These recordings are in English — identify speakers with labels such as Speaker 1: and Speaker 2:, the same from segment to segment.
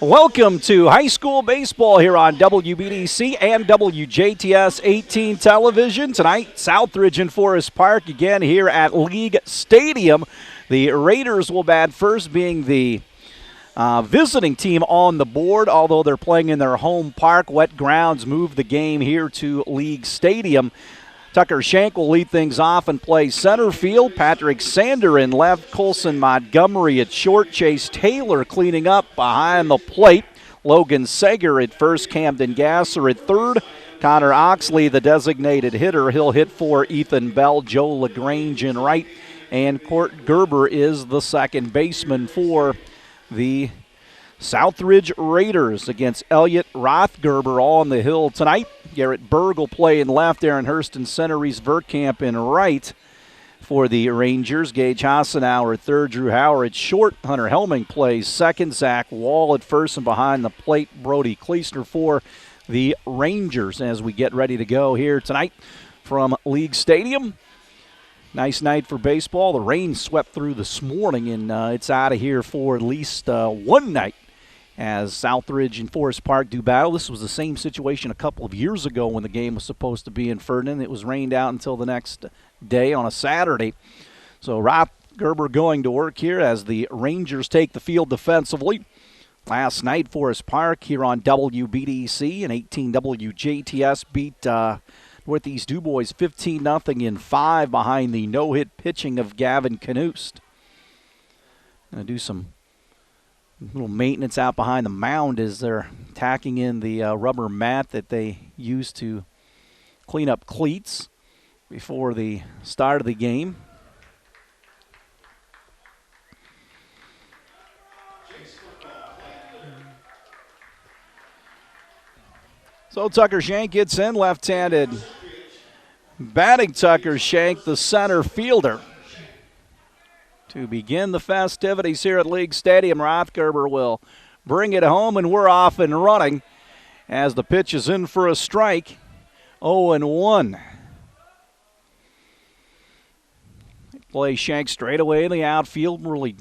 Speaker 1: Welcome to high school baseball here on WBDC and WJTS 18 television. Tonight, Southridge and Forest Park again here at League Stadium. The Raiders will bat first, being the visiting team on the board, although they're playing in their home park. Wet grounds move the game here to League Stadium. Tucker Shank will lead things off and play center field. Patrick Sander in left. Colson Montgomery at short. Chase Taylor cleaning up behind the plate. Logan Sager at first. Camden Gasser at third. Connor Oxley, the designated hitter. He'll hit for Ethan Bell. Joe LaGrange in right. And Court Gerber is the second baseman for the Southridge Raiders against Elliott Rothgerber on the hill tonight. Garrett Berg will play in left, Aaron Hurst in center, Reese Verkamp in right for the Rangers. Gage Hassenauer at third, Drew Howard at short. Hunter Helming plays second, Zach Wall at first, and behind the plate, Brody Kleesner for the Rangers as we get ready to go here tonight from League Stadium. Nice night for baseball. The rain swept through this morning, and it's out of here for at least one night as Southridge and Forest Park do battle. This was the same situation a couple of years ago when the game was supposed to be in Ferdinand. It was rained out until the next day on a Saturday. So Rothgerber going to work here as the Rangers take the field defensively. Last night, Forest Park here on WBDC and 18 WJTS beat Northeast Dubois 15-0 in 5 behind the no-hit pitching of Gavin Knust. Going to do some little maintenance out behind the mound as they're tacking in the rubber mat that they use to clean up cleats before the start of the game. So Tucker Shank gets in, left-handed batting Tucker Shank, the center fielder. To begin the festivities here at League Stadium, Rothgerber will bring it home, and we're off and running as the pitch is in for a strike. 0-1. Play Shank straight away in the outfield, really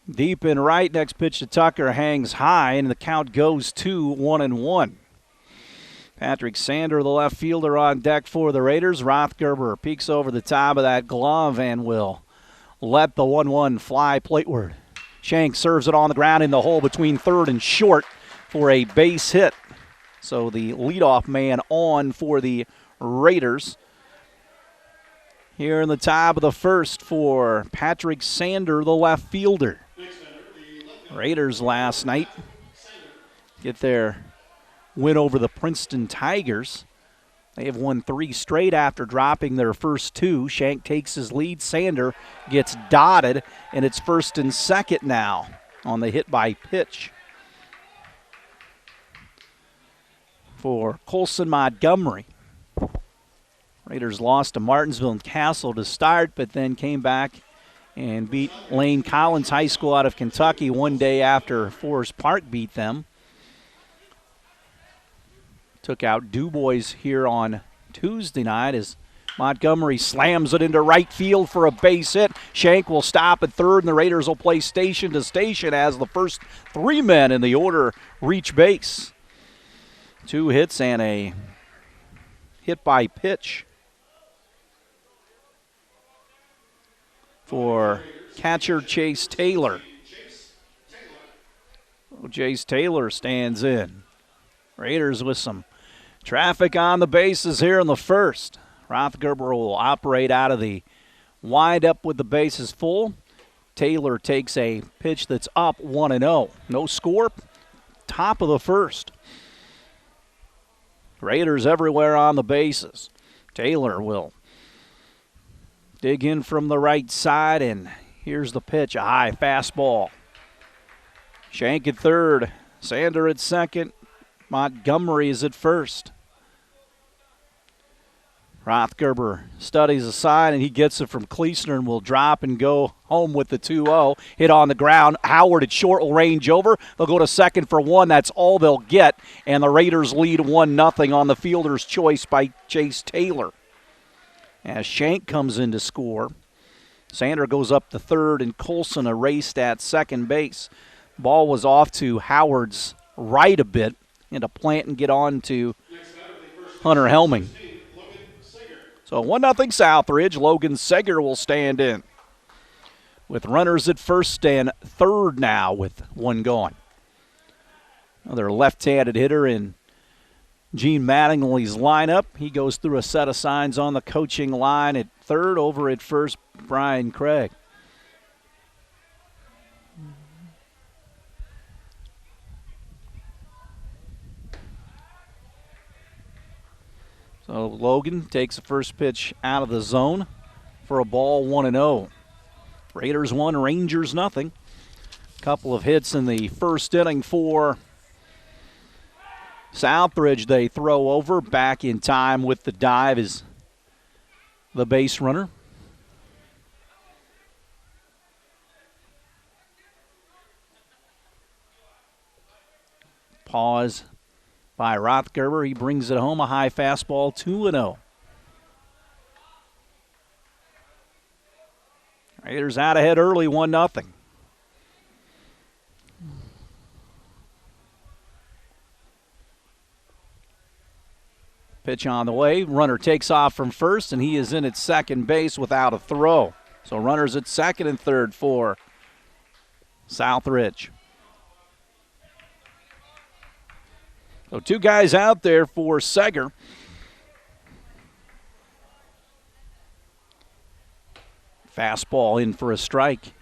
Speaker 1: deep in right. Next pitch to Tucker hangs high, and the count goes to 1-1. Patrick Sander, the left fielder, on deck for the Raiders. Rothgerber peeks over the top of that glove and will let the 1-1 fly plateward. Shank serves it on the ground in the hole between third and short for a base hit. So the leadoff man on for the Raiders. Here in the top of the first for Patrick Sander, the left fielder. Raiders last night get their win over the Princeton Tigers. They have won 3 straight after dropping their first 2. Shank takes his lead. Sander gets dotted, and it's first and second now on the hit by pitch for Colson Montgomery. Raiders lost to Martinsville and Castle to start, but then came back and beat Lane Collins High School out of Kentucky one day after Forest Park beat them. Took out Dubois here on Tuesday night as Montgomery slams it into right field for a base hit. Shank will stop at third, and the Raiders will play station to station as the first 3 men in the order reach base. 2 hits and a hit by pitch for catcher Chase Taylor. Chase Taylor stands in. Raiders with some traffic on the bases here in the first. Rothgerber will operate out of the windup with the bases full. Taylor takes a pitch that's up 1-0. No score. Top of the first. Raiders everywhere on the bases. Taylor will dig in from the right side, and here's the pitch, a high fastball. Shank at third. Sander at second. Montgomery is at first. Rothgerber studies the side, and he gets it from Kleesner and will drop and go home with the 2-0. Hit on the ground. Howard at short will range over. They'll go to second for 1. That's all they'll get. And the Raiders lead 1-0 on the fielder's choice by Chase Taylor. As Shank comes in to score, Sander goes up to third, and Colson erased at second base. Ball was off to Howard's right a bit, and a plant and get on to Hunter Helming. So 1-0 Southridge. Logan Seger will stand in, with runners at first and third now with one gone. Another left-handed hitter in Gene Mattingly's lineup. He goes through a set of signs on the coaching line at third. Over at first, Brian Craig. So Logan takes the first pitch out of the zone for a ball, 1-0. Raiders 1, Rangers nothing. Couple of hits in the first inning for Southridge. They throw over. Back in time with the dive is the base runner. Pause by Rothgerber. He brings it home. A high fastball, 2-0. Raiders out ahead early, 1-0. Pitch on the way. Runner takes off from first, and he is in at second base without a throw. So runners at second and third for Southridge. So two guys out there for Seger. Fastball in for a strike.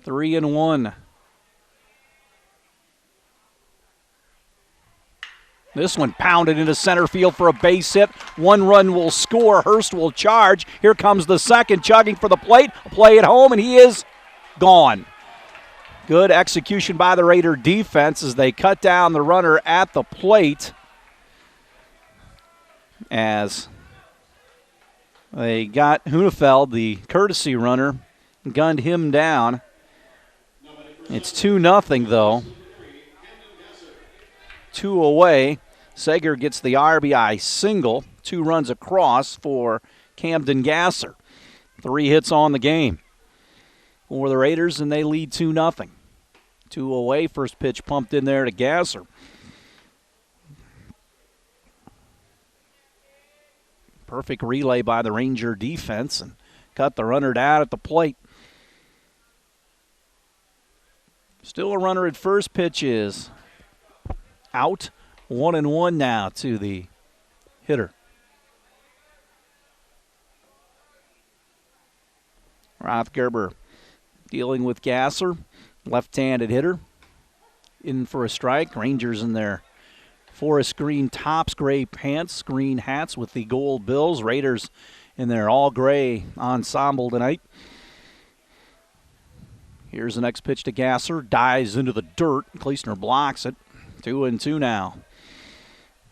Speaker 1: Three and one. This one pounded into center field for a base hit. One run will score. Hurst will charge. Here comes the second, chugging for the plate. A play at home, and he is gone. Good execution by the Raider defense as they cut down the runner at the plate, as they got Hunefeld, the courtesy runner, gunned him down. It's 2-0 though. 2 away. Seger gets the RBI single. 2 runs across for Camden Gasser. 3 hits on the game for the Raiders, and they lead 2-0. 2 away. First pitch pumped in there to Gasser. Perfect relay by the Ranger defense and cut the runner down at the plate. Still a runner at first. Pitch is out. 1-1 now to the hitter. Rothgerber dealing with Gasser, left-handed hitter, in for a strike. Rangers in their forest green tops, gray pants, green hats with the gold bills. Raiders in their all-gray ensemble tonight. Here's the next pitch to Gasser. Dives into the dirt. Kleesner blocks it. 2-2 now.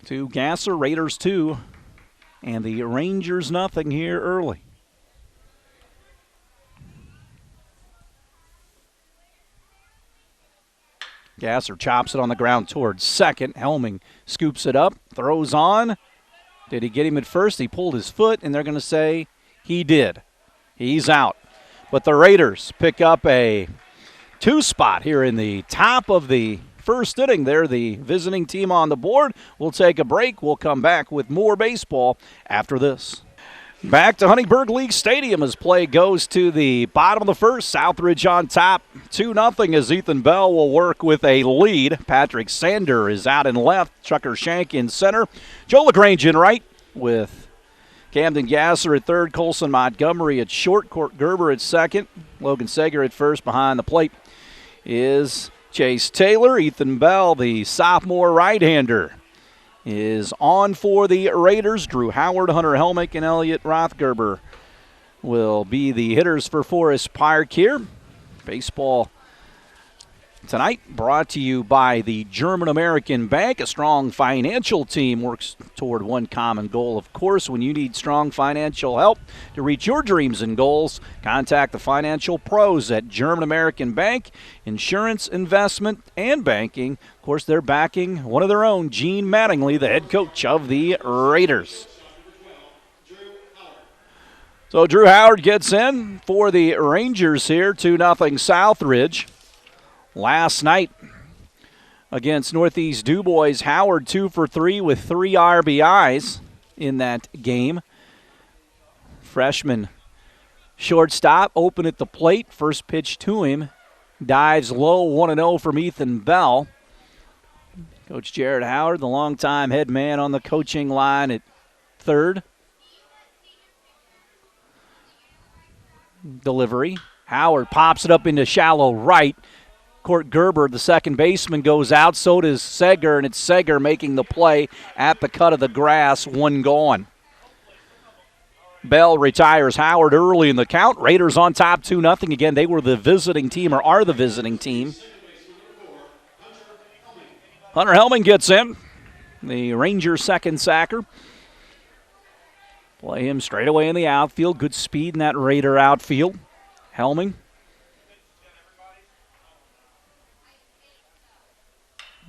Speaker 1: To Gasser, Raiders 2, and the Rangers nothing here early. Gasser chops it on the ground towards second. Helming scoops it up, throws on. Did he get him at first? He pulled his foot, and they're going to say he did. He's out. But the Raiders pick up a 2 spot here in the top of the first inning. They're the visiting team on the board. We'll take a break. We'll come back with more baseball after this. Back to Huntingburg League Stadium as play goes to the bottom of the first. Southridge on top, 2-0 as Ethan Bell will work with a lead. Patrick Sander is out in left. Chucker Shank in center. Joe LaGrange in right with Camden Gasser at third. Colson Montgomery at short. Court Gerber at second. Logan Seger at first. Behind the plate is Chase Taylor. Ethan Bell, the sophomore right-hander, is on for the Raiders. Drew Howard, Hunter Helmick, and Elliot Rothgerber will be the hitters for Forest Park here. Baseball tonight brought to you by the German American Bank. A strong financial team works toward one common goal. Of course, when you need strong financial help to reach your dreams and goals, contact the financial pros at German American Bank. Insurance, investment, and banking. Of course, they're backing one of their own, Gene Mattingly, the head coach of the Raiders. So Drew Howard gets in for the Rangers here, 2-0 Southridge. Last night against Northeast Dubois, Howard 2 for 3 with 3 RBIs in that game. Freshman shortstop, open at the plate. First pitch to him. Dives low, 1-0 from Ethan Bell. Coach Jared Howard, the longtime head man on the coaching line at third. Delivery. Howard pops it up into shallow right. Court Gerber, the second baseman, goes out. So does Seger, and it's Seger making the play at the cut of the grass. 1 gone. Bell retires Howard early in the count. Raiders on top 2-0. Again, they were the visiting team, or are the visiting team. Hunter Helming gets in. The Rangers' second sacker. Play him straight away in the outfield. Good speed in that Raider outfield. Helming.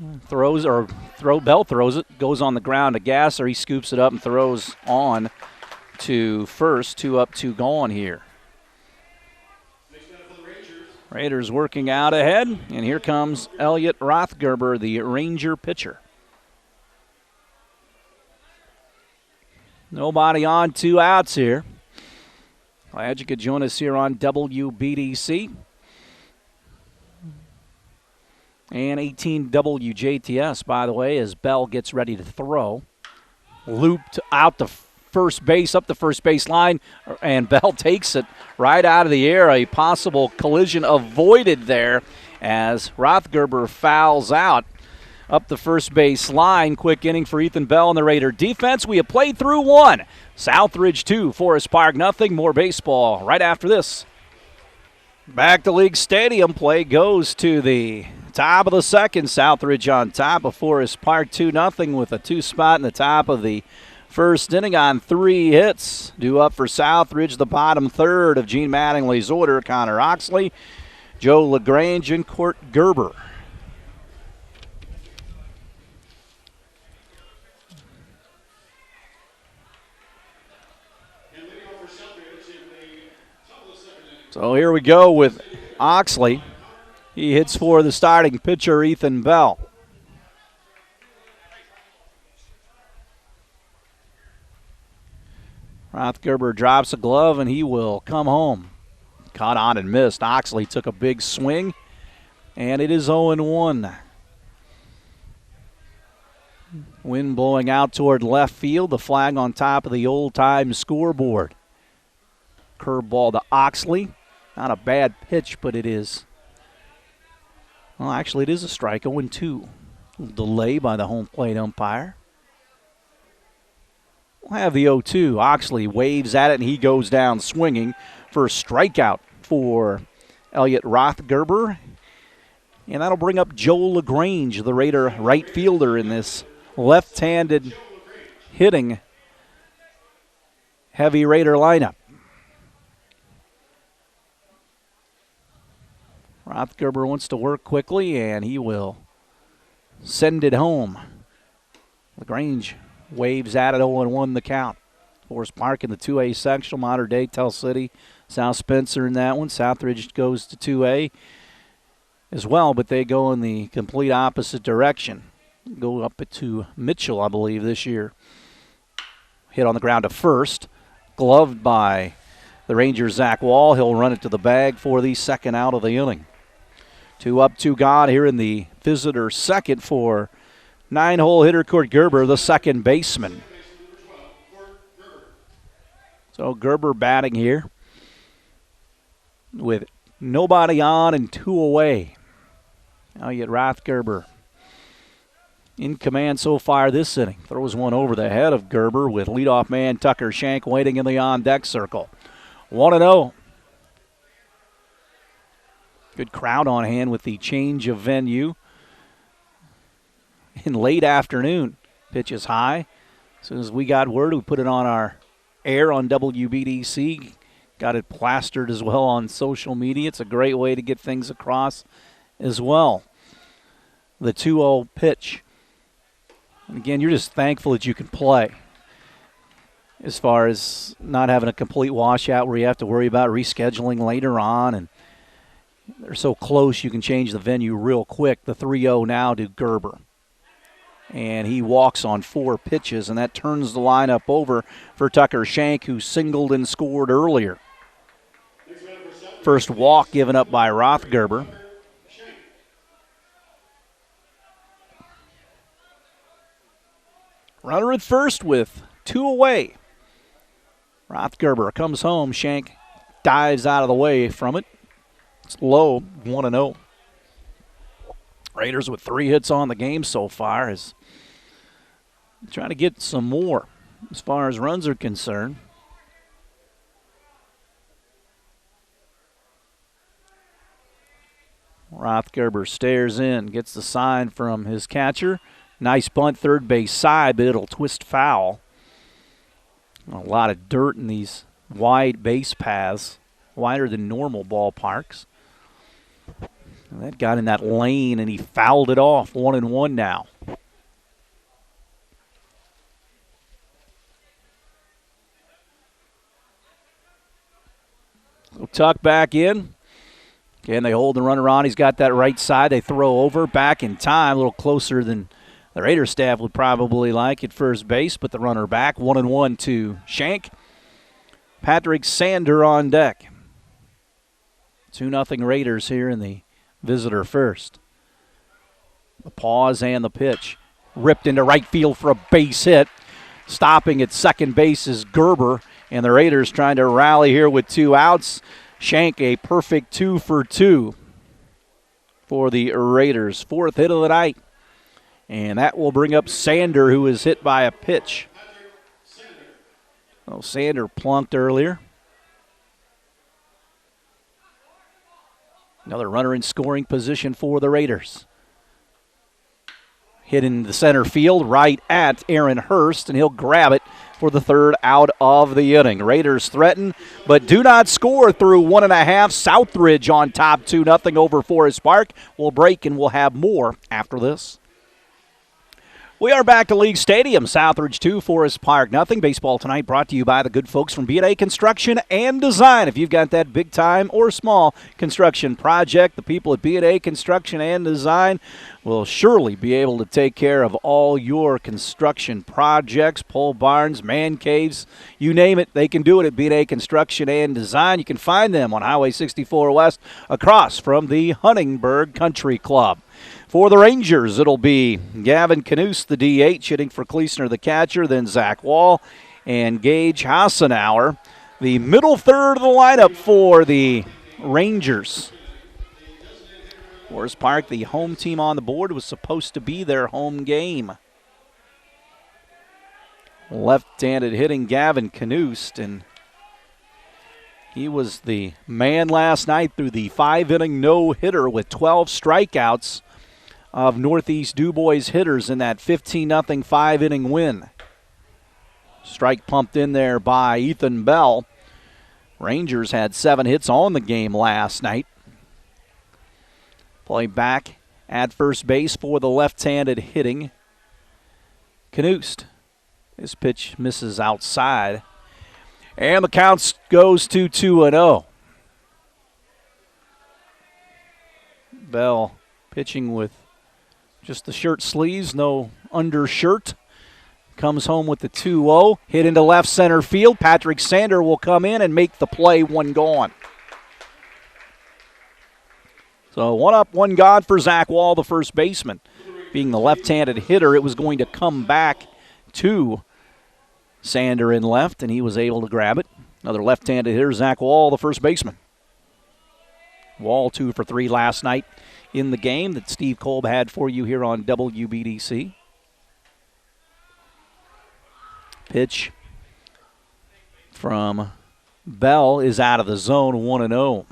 Speaker 1: Bell throws it, goes on the ground to Gasser. He scoops it up and throws on to first. 2 up, 2 gone here. Raiders working out ahead, and here comes Elliot Rothgerber, the Ranger pitcher. Nobody on, 2 outs here. Glad you could join us here on WBDC. And 18 WJTS, by the way, as Bell gets ready to throw. Looped out to first base, up the first base line, and Bell takes it right out of the air. A possible collision avoided there as Rothgerber fouls out up the first base line. Quick inning for Ethan Bell and the Raider defense. We have played through 1. Southridge 2, Forest Park nothing. More baseball right after this. Back to League Stadium. Play goes to the top of the second. Southridge on top of Forest Park 2-0 with a 2 spot in the top of the first inning on 3 hits. Due up for Southridge, the bottom third of Gene Mattingly's order. Connor Oxley, Joe LaGrange, and Court Gerber. So here we go with Oxley. He hits for the starting pitcher, Ethan Bell. Rothgerber drops a glove, and he will come home. Caught on and missed. Oxley took a big swing, and it is 0-1. Wind blowing out toward left field. The flag on top of the old-time scoreboard. Curveball to Oxley. Not a bad pitch, but it is. Well, actually, it is a strike. 0-2. Delay by the home plate umpire. We'll have the 0-2. Oxley waves at it, and he goes down swinging for a strikeout for Elliot Rothgerber. And that'll bring up Joe LaGrange, the Raider right fielder in this left-handed hitting heavy Raider lineup. Rothgerber wants to work quickly, and he will send it home. LaGrange waves at it, 0-1 the count. Forest Park in the 2A sectional, Mater Dei, Tell City, South Spencer in that one. Southridge goes to 2A as well, but they go in the complete opposite direction. Go up to Mitchell, I believe, this year. Hit on the ground to first. Gloved by the Ranger, Zach Wall. He'll run it to the bag for the second out of the inning. 2 up, 2 gone here in the visitor second for 9-hole hitter Court Gerber, the second baseman. So Gerber batting here with nobody on and 2 away. Elliot Rothgerber in command so far this inning. Throws one over the head of Gerber with leadoff man Tucker Shank waiting in the on-deck circle. 1-0. Good crowd on hand with the change of venue. In late afternoon, pitch is high. As soon as we got word, we put it on our air on WBDC. Got it plastered as well on social media. It's a great way to get things across as well. The 2-0 pitch. And again, you're just thankful that you can play. as far as not having a complete washout where you have to worry about rescheduling later on, and they're so close you can change the venue real quick. The 3-0 now to Gerber. And he walks on 4 pitches, and that turns the lineup over for Tucker Shank, who singled and scored earlier. First walk given up by Rothgerber. Runner at first with 2 away. Rothgerber comes home. Shank dives out of the way from it. It's low, 1-0. Raiders with 3 hits on the game so far is trying to get some more as far as runs are concerned. Rothgerber stares in, gets the sign from his catcher. Nice bunt third base side, but it'll twist foul. A lot of dirt in these wide base paths, wider than normal ballparks. And that got in that lane, and he fouled it off. 1-1 now. So Tuck back in. Again, they hold the runner on. He's got that right side. They throw over, back in time, a little closer than the Raider staff would probably like at first base, but the runner back. 1-1 to Shank. Patrick Sander on deck. 2-0 Raiders here in the visitor first. The pause and the pitch. Ripped into right field for a base hit. Stopping at second base is Gerber, and the Raiders trying to rally here with 2 outs. Shank a perfect 2 for 2 for the Raiders. 4th hit of the night. And that will bring up Sander, who is hit by a pitch. Oh, Sander plunked earlier. Another runner in scoring position for the Raiders. Hit in the center field right at Aaron Hurst, and he'll grab it for the 3rd out of the inning. Raiders threaten, but do not score through 1.5. Southridge on top 2-0 over Forest Park. We'll break and we'll have more after this. We are back to League Stadium. Southridge 2, Forest Park nothing. Baseball tonight brought to you by the good folks from B&A Construction and Design. If you've got that big time or small construction project, the people at B&A Construction and Design will surely be able to take care of all your construction projects, pole barns, man caves, you name it. They can do it at B&A Construction and Design. You can find them on Highway 64 West across from the Huntingburg Country Club. For the Rangers, it'll be Gavin Knust, the DH, hitting for Kleesner, the catcher, then Zach Wall and Gage Hassenauer. The middle third of the lineup for the Rangers. Forest Park, the home team on the board, was supposed to be their home game. Left-handed hitting Gavin Knust, and he was the man last night through the 5-inning no-hitter with 12 strikeouts of Northeast Dubois hitters in that 15-0 5-inning win. Strike pumped in there by Ethan Bell. Rangers had 7 hits on the game last night. Play back at first base for the left-handed hitting Knust. His pitch misses outside. And the count goes to 2-0. Bell pitching with just the shirt sleeves, no undershirt. Comes home with the 2-0. Hit into left center field. Patrick Sander will come in and make the play, 1 gone. So 1 up, 1 gone for Zach Wall, the first baseman. Being the left-handed hitter, it was going to come back to Sander in left, and he was able to grab it. Another left-handed hitter, Zach Wall, the first baseman. Wall 2 for 3 last night in the game that Steve Kolb had for you here on WBDC. Pitch from Bell is out of the zone, 1-0.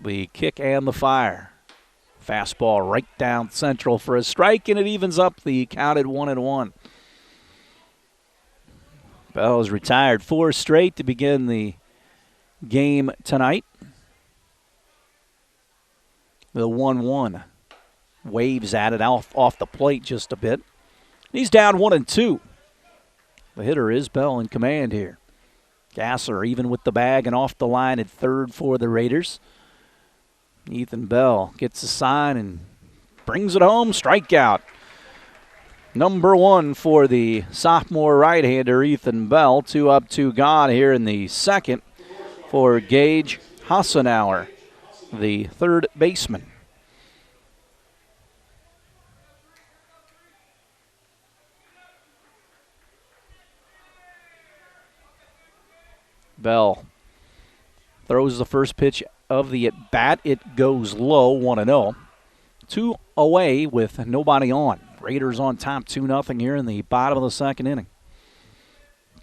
Speaker 1: The kick and the fire. Fastball right down central for a strike, and it evens up the count at 1-1. Bell is retired 4 straight to begin the game tonight. The 1-1 waves at it off the plate just a bit. He's down 1-2. The hitter is Bell in command here. Gasser even with the bag and off the line at third for the Raiders. Ethan Bell gets a sign and brings it home. Strikeout. Number 1 for the sophomore right-hander, Ethan Bell. 2 up, 2 gone here in the second for Gage Hassenauer, the third baseman. Bell throws the first pitch of the at-bat. It goes low, 1-0. 2 away with nobody on. Raiders on top 2-0 here in the bottom of the second inning.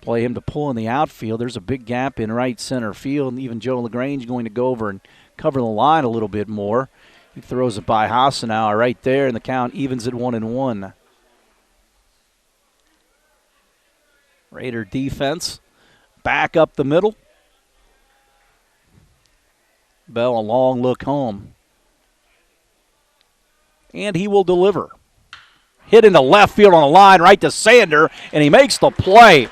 Speaker 1: Play him to pull in the outfield. There's a big gap in right center field, and even Joe LaGrange going to go over and cover the line a little bit more. He throws it by Hassenauer right there, and the count evens at 1-1. Raider defense back up the middle. Bell a long look home. And he will deliver. Hit into left field on the line, right to Sander, and he makes the play.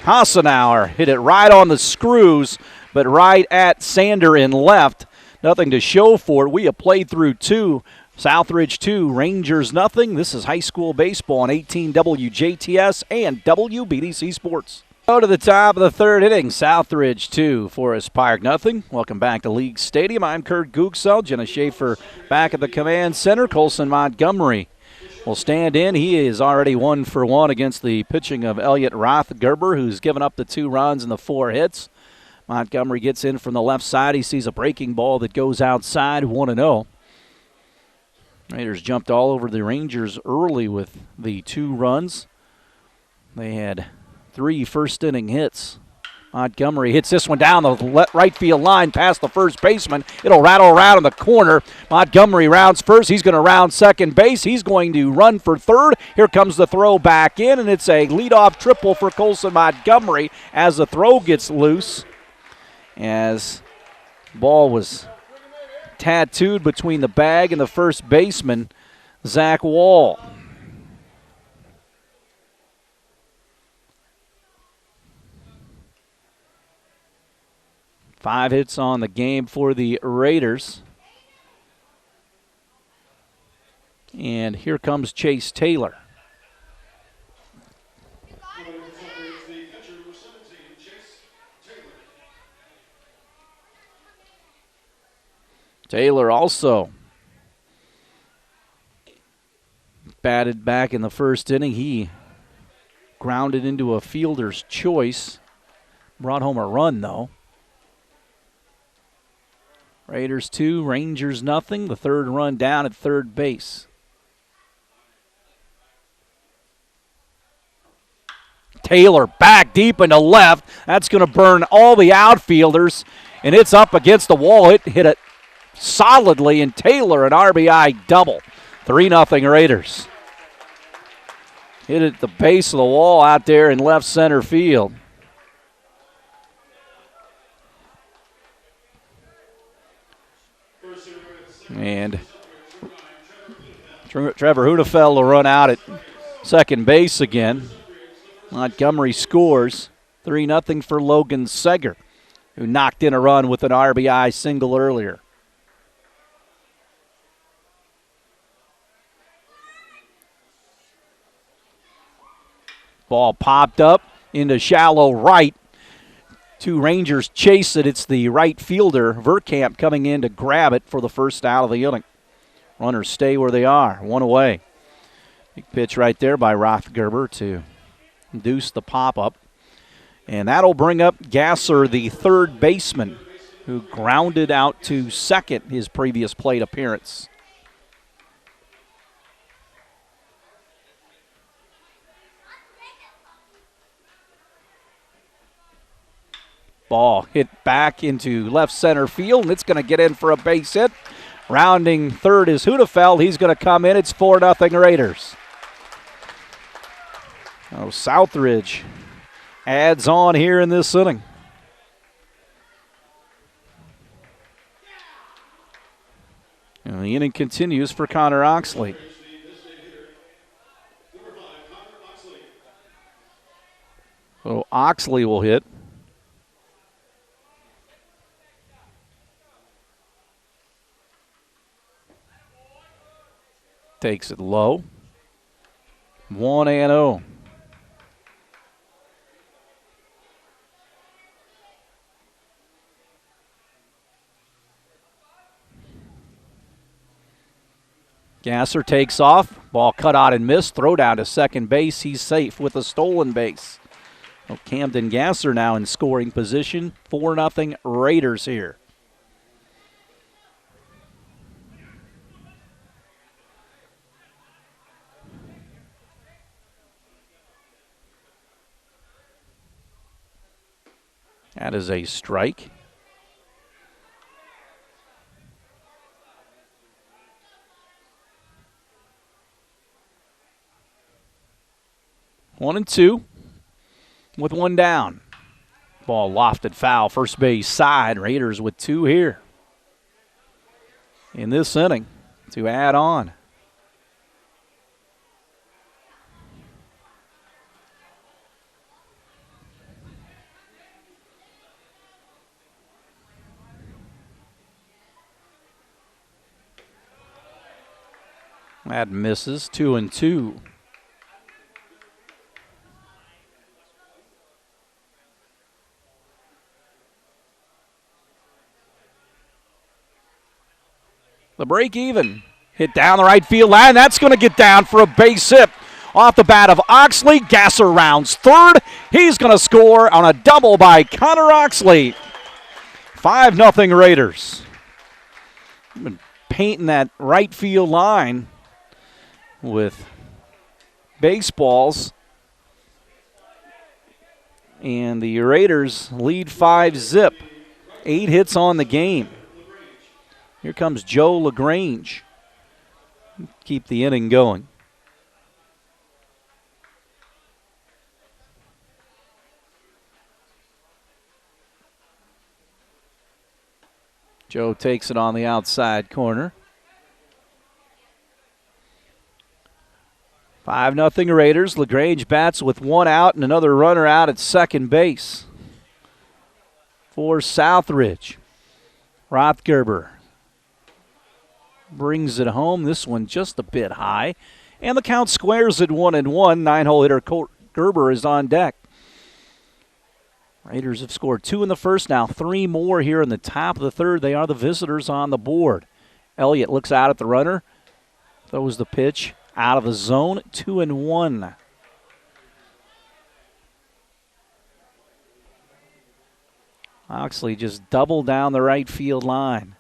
Speaker 1: Hassenauer hit it right on the screws, but right at Sander in left. Nothing to show for it. We have played through 2. Southridge 2, Rangers nothing. This is high school baseball on 18 WJTS and WBDC Sports. Go to the top of the third inning. Southridge 2, Forest Park nothing. Welcome back to League Stadium. I'm Kurt Gooksell. Jenna Schaefer back at the command center. Colson Montgomery will stand in. He is already 1 for 1 against the pitching of Elliot Rothgerber, who's given up the 2 runs and the 4 hits. Montgomery gets in from the left side. He sees a breaking ball that goes outside, 1-0. Raiders jumped all over the Rangers early with the 2 runs. They had 3 first-inning hits. Montgomery hits this one down the right field line past the first baseman. It'll rattle around in the corner. Montgomery rounds first. He's going to round second base. He's going to run for third. Here comes the throw back in, and it's a leadoff triple for Colson Montgomery as the throw gets loose. As ball was tattooed between the bag and the first baseman, Zach Wall. Five hits on the game for the Raiders. And here comes Chase Taylor. Taylor also batted back in the first inning. He grounded into a fielder's choice. Brought home a run, though. Raiders 2, Rangers nothing. The third run down at third base. Taylor back deep into left. That's going to burn all the outfielders, and it's up against the wall. It hit it solidly, and Taylor an RBI double. 3-0 Raiders. Hit it at the base of the wall out there in left center field. And Trevor Hunefeld will run out at second base again. Montgomery scores. 3-0 for Logan Seger, who knocked in a run with an RBI single earlier. Ball popped up into shallow right. 2 Rangers chase it. It's the right fielder, Verkamp, coming in to grab it for the first out of the inning. Runners stay where they are, 1 away. Big pitch right there by Rothgerber to induce the pop-up. And that'll bring up Gasser, the third baseman, who grounded out to second his previous plate appearance. Ball hit back into left center field, and it's going to get in for a base hit. Rounding third is Hunefeld. He's going to come in. It's 4-0 Raiders. Oh, Southridge adds on here in this inning. And the inning continues for Connor Oxley. So Oxley will hit. Takes it low. 1-0. Gasser takes off. Ball cut out and missed. Throw down to second base. He's safe with a stolen base. Well, Camden Gasser now in scoring position. 4-0 Raiders here. That is a strike. One and two with one down. Ball lofted foul, first base side. Raiders with two here in this inning to add on. That misses. 2-2. The break even. Hit down the right field line. That's going to get down for a base hit. Off the bat of Oxley. Gasser rounds third. He's going to score on a double by Connor Oxley. 5-0 Raiders. Been painting that right field line with baseballs. And the Raiders lead 5-0. 8 hits on the game. Here comes Joe LaGrange. Keep the inning going. Joe takes it on the outside corner. 5-0 Raiders. LaGrange bats with one out and another runner out at second base for Southridge. Rothgerber brings it home. This one just a bit high. And the count squares at 1-1. 9-hole hitter Gerber is on deck. Raiders have scored 2 in the first, now 3 more here in the top of the third. They are the visitors on the board. Elliott looks out at the runner. Throws the pitch out of the zone. 2-1. Oxley just doubled down the right field line.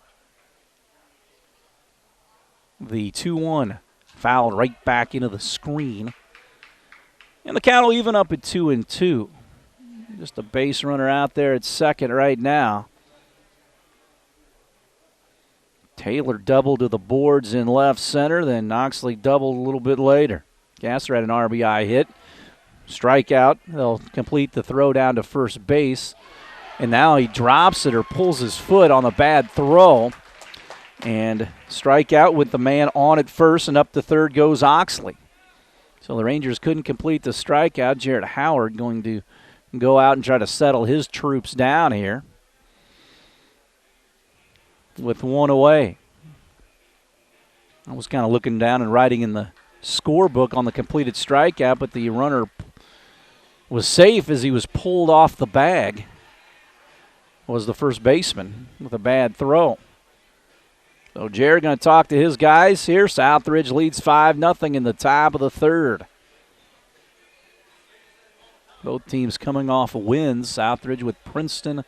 Speaker 1: The 2-1 fouled right back into the screen. And the count will even up at 2-2. Just a base runner out there at second right now. Taylor doubled to the boards in left center, then Oxley doubled a little bit later. Gasser had an RBI hit. Strikeout. They'll complete the throw down to first base. And now he drops it or pulls his foot on a bad throw. And strikeout with the man on at first, and up to third goes Oxley. So the Rangers couldn't complete the strikeout. Jarrett Howard going to go out and try to settle his troops down here with one away. I was kind of looking down and writing in the scorebook on the completed strikeout, but the runner was safe as he was pulled off the bag. Was the first baseman with a bad throw. So Jared going to talk to his guys here. Southridge leads 5-0 in the top of the third. Both teams coming off wins. Southridge with Princeton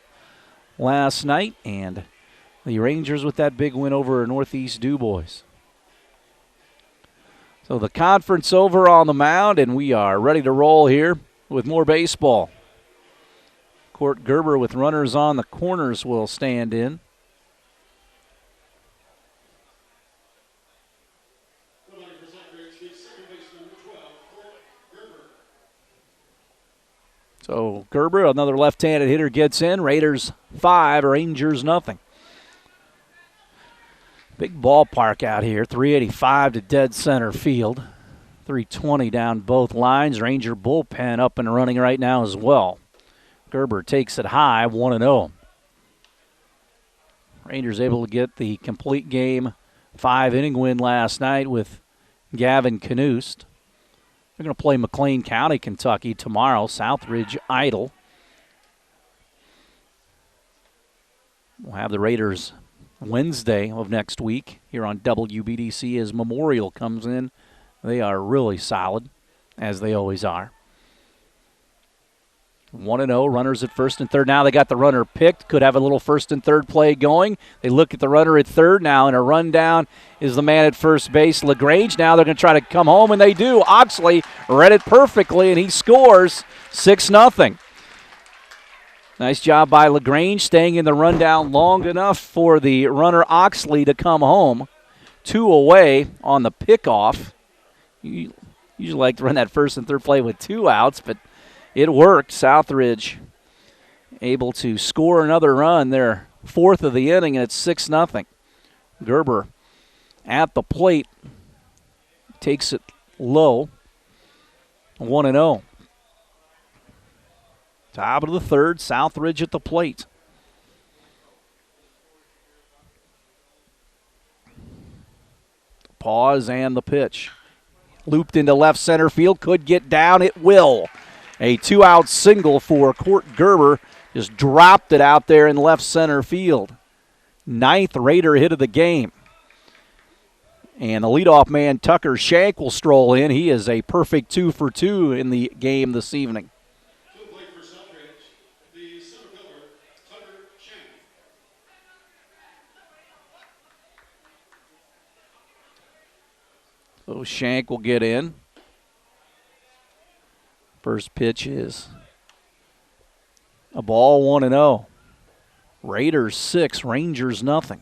Speaker 1: last night, and the Rangers with that big win over Northeast Dubois. So the conference over on the mound, and we are ready to roll here with more baseball. Court Gerber with runners on the corners will stand in. So Gerber, another left-handed hitter, gets in. Raiders 5, Rangers nothing. Big ballpark out here, 385 to dead center field. 320 down both lines. Ranger bullpen up and running right now as well. Gerber takes it high, 1-0. Rangers able to get the complete game 5-inning win last night with Gavin Knust. They're going to play McLean County, Kentucky tomorrow. Southridge idle. We'll have the Raiders Wednesday of next week here on WBDC as Memorial comes in. They are really solid, as they always are. 1-0, runners at first and third. Now they got the runner picked. Could have a little first and third play going. They look at the runner at third now, and a rundown is the man at first base, LaGrange. Now they're going to try to come home, and they do. Oxley read it perfectly, and he scores 6-0. Nice job by LaGrange, staying in the rundown long enough for the runner Oxley to come home. 2 away on the pickoff. You usually like to run that first and third play with 2 outs, but it worked. Southridge able to score another run. Their 4th of the inning, and it's 6-0. Gerber at the plate takes it low. 1-0. Top of the third, Southridge at the plate. Pause and the pitch. Looped into left center field, could get down, it will. A 2-out single for Court Gerber. Just dropped it out there in left center field. 9th Raider hit of the game. And the leadoff man, Tucker Shank, will stroll in. He is a perfect 2 for 2 in the game this evening.
Speaker 2: To the plate for Southridge, the center fielder, Tucker Shank.
Speaker 1: So Shank will get in. First pitch is a ball, 1-0. Raiders 6, Rangers nothing.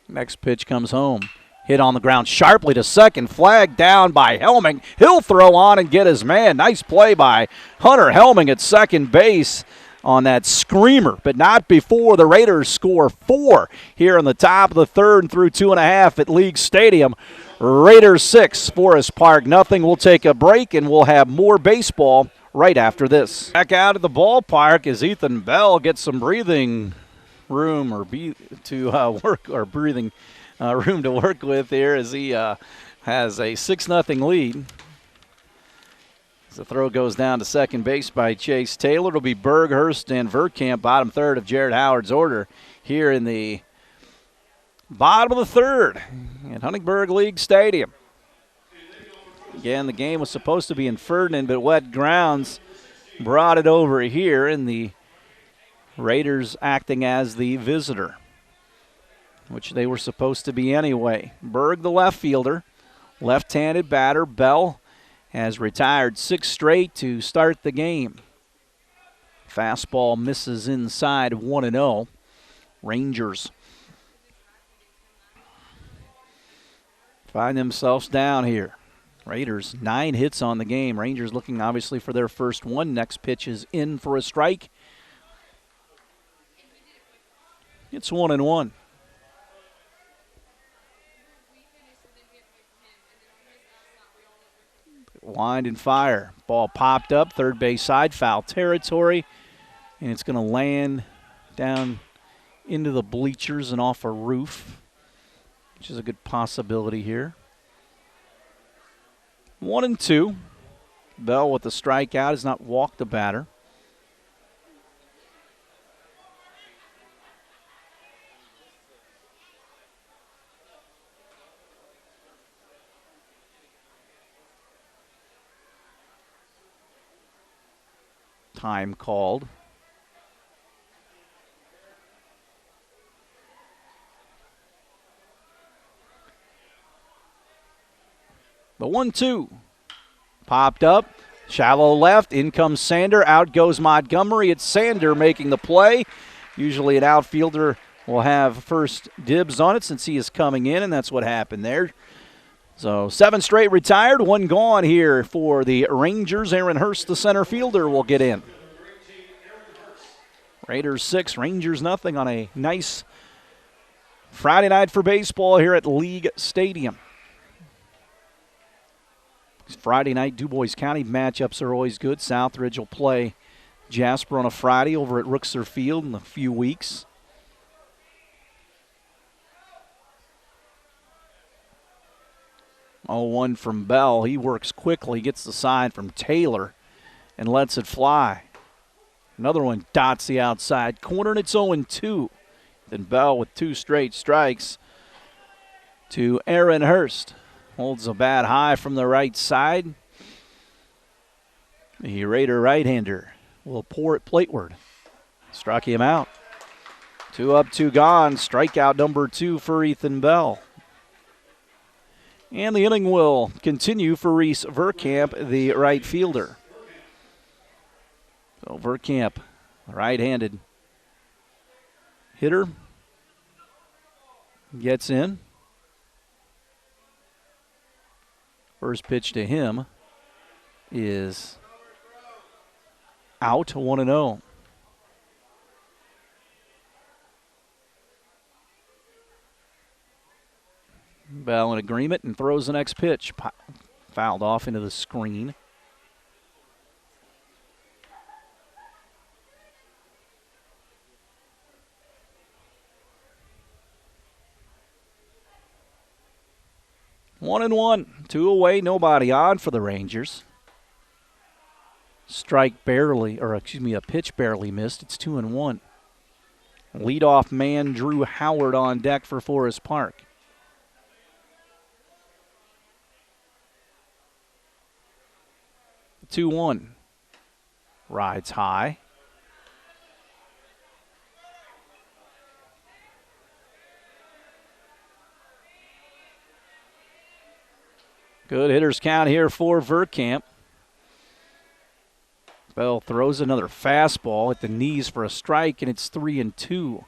Speaker 1: Next pitch comes home. Hit on the ground sharply to second. Flag down by Helming. He'll throw on and get his man. Nice play by Hunter Helming at second base on that screamer, but not before the Raiders score 4 here in the top of the third and through 2.5 at League Stadium. Raiders 6, Forest Park nothing. We'll take a break, and we'll have more baseball right after this. Back out at the ballpark as Ethan Bell gets some breathing room room to work with here as he has a 6-0 lead. As the throw goes down to second base by Chase Taylor. It'll be Berg, Hurst, and Verkamp, bottom third of Jared Howard's order here in the bottom of the third at Huntingburg League Stadium. Again, the game was supposed to be in Ferdinand, but wet grounds brought it over here, and the Raiders acting as the visitor, which they were supposed to be anyway. Berg, the left fielder, left-handed batter. Bell has retired 6 straight to start the game. Fastball misses inside, 1-0. Rangers find themselves down here. Raiders 9 hits on the game. Rangers looking obviously for their first one. Next pitch is in for a strike. It's 1-1. Wind and fire. Ball popped up, third base side, foul territory, and it's going to land down into the bleachers and off a roof, which is a good possibility here. 1-2. Bell with the strikeout has not walked the batter. Time called. The 1-2 popped up, shallow left, in comes Sander, out goes Montgomery. It's Sander making the play. Usually an outfielder will have first dibs on it since he is coming in, and that's what happened there. So 7 straight retired, 1 gone here for the Rangers. Aaron Hurst, the center fielder, will get in. Raiders 6, Rangers nothing on a nice Friday night for baseball here at League Stadium. Friday night Dubois County matchups are always good. Southridge will play Jasper on a Friday over at Rookser Field in a few weeks. Oh, one from Bell. He works quickly, gets the side from Taylor, and lets it fly. Another one dots the outside corner, and it's 0-2. Then Bell with 2 straight strikes to Aaron Hurst. Holds a bat high from the right side. The Raider right-hander will pour it plateward. Struck him out. 2 up, 2 gone. Strikeout number 2 for Ethan Bell. And the inning will continue for Reese Verkamp, the right fielder. So Verkamp, right-handed hitter, gets in. First pitch to him is out, 1-0. Bell in agreement and throws the next pitch. Fouled off into the screen. One and one. 2 away, nobody on for the Rangers. A pitch barely missed. It's 2-1. Leadoff man Drew Howard on deck for Forest Park. The 2-1. Rides high. Good hitter's count here for Verkamp. Bell throws another fastball at the knees for a strike, and it's 3-2.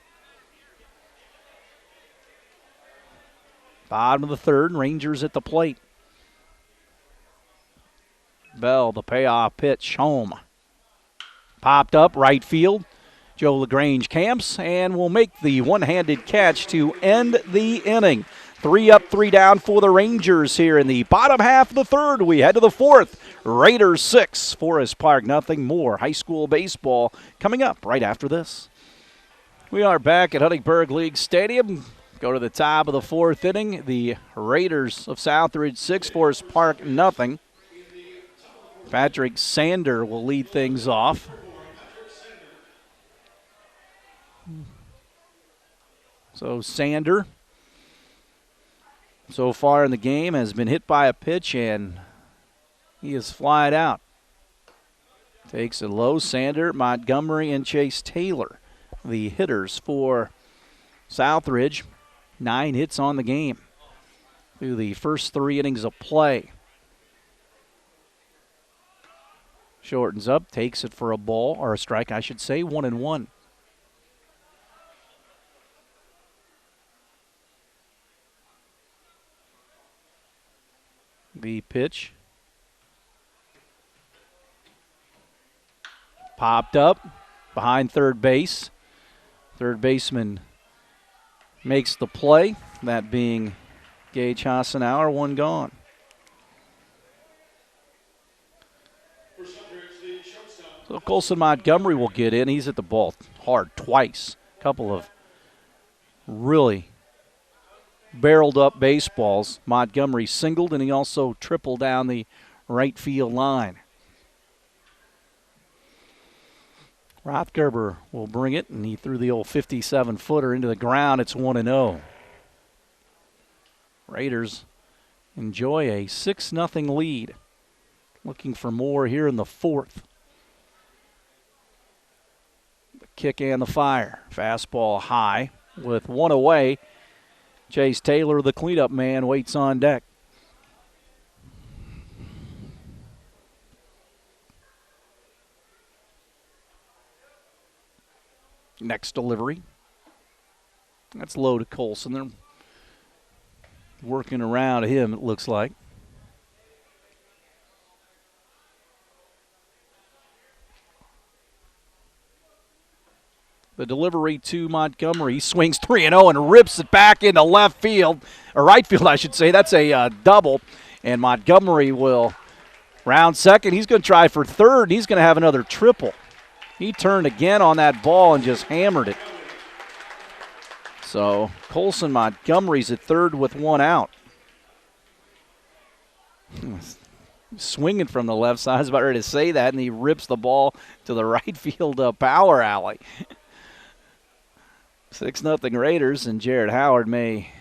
Speaker 1: Bottom of the third, Rangers at the plate. Bell, the payoff pitch, home. Popped up, right field. Joe LaGrange camps and will make the one-handed catch to end the inning. 3 up, 3 down for the Rangers here in the bottom half of the third. We head to the fourth. Raiders 6, Forest Park nothing. More high school baseball coming up right after this. We are back at Huntingburg League Stadium. Go to the top of the fourth inning. The Raiders of Southridge 6, Forest Park nothing. Patrick Sander will lead things off. So Sander, so far in the game, has been hit by a pitch and he is flied out. Takes it low. Sander, Montgomery, and Chase Taylor, the hitters for Southridge. 9 hits on the game through the first 3 innings of play. Shortens up, takes it for a ball, or a strike, I should say, 1-1. The pitch. Popped up behind third base. Third baseman makes the play, that being Gage Hassenauer, 1 gone. So Colson Montgomery will get in. He's at the ball hard twice. Couple of really barreled up baseballs. Montgomery singled, and he also tripled down the right field line. Rothgerber will bring it, and he threw the old 57-footer into the ground. It's 1-0. Raiders enjoy a 6-0 lead. Looking for more here in the fourth. The kick and the fire. Fastball high with 1 away. Chase Taylor, the cleanup man, waits on deck. Next delivery. That's low to Colson. They're working around him, it looks like. The delivery to Montgomery. He swings 3-0 and rips it back into left field, or right field, I should say. That's a double. And Montgomery will round second. He's going to try for third, and he's going to have another triple. He turned again on that ball and just hammered it. So Colson Montgomery's at third with one out. Swinging from the left side. I was about ready to say that, and he rips the ball to the right field power alley. 6-0 Raiders, and Jared Howard may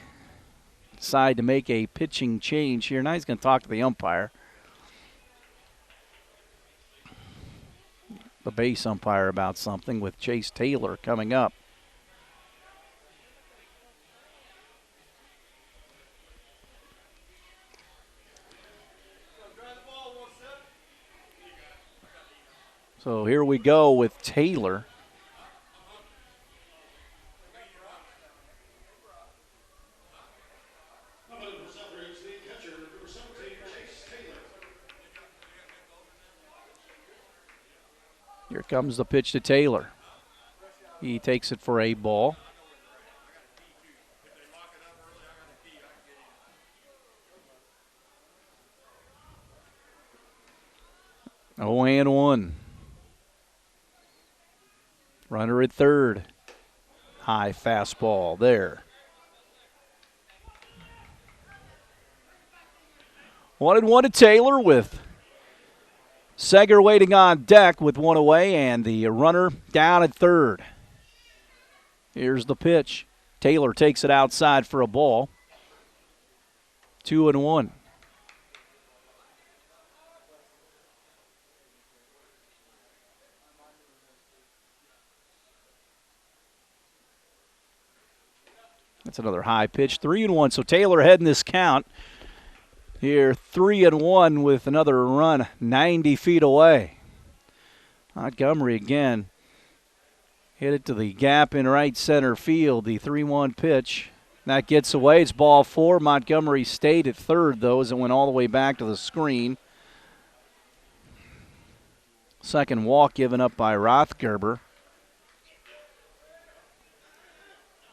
Speaker 1: decide to make a pitching change here. Now he's going to talk to the umpire. The base umpire about something with Chase Taylor coming up. So here we go with Taylor. Here comes the pitch to Taylor. He takes it for a ball. Oh, and one. Runner at third. High fastball there. 1-1 to Taylor with Seger waiting on deck with one away and the runner down at third. Here's the pitch. Taylor takes it outside for a ball. 2-1. That's another high pitch. 3-1. So Taylor heading this count here, 3-1 with another run 90 feet away. Montgomery again hit it to the gap in right center field. The 3-1 pitch. That gets away. It's ball four. Montgomery stayed at third, though, as it went all the way back to the screen. Second walk given up by Rothgerber.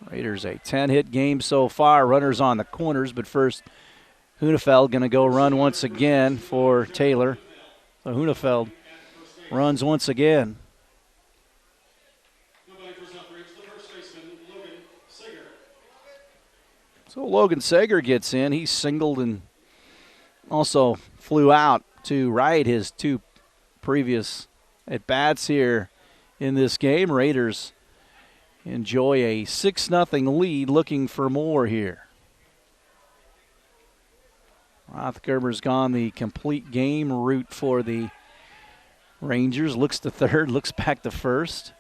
Speaker 1: Raiders a 10-hit game so far. Runners on the corners, but first Hunefeld going to go run once again for Taylor. So Hunefeld runs once again. So Logan Sager gets in. He singled and also flew out to right his two previous at-bats here in this game. Raiders enjoy a 6-0 lead, looking for more here. Rothgerber's gone the complete game route for the Rangers. Looks to third, looks back to first,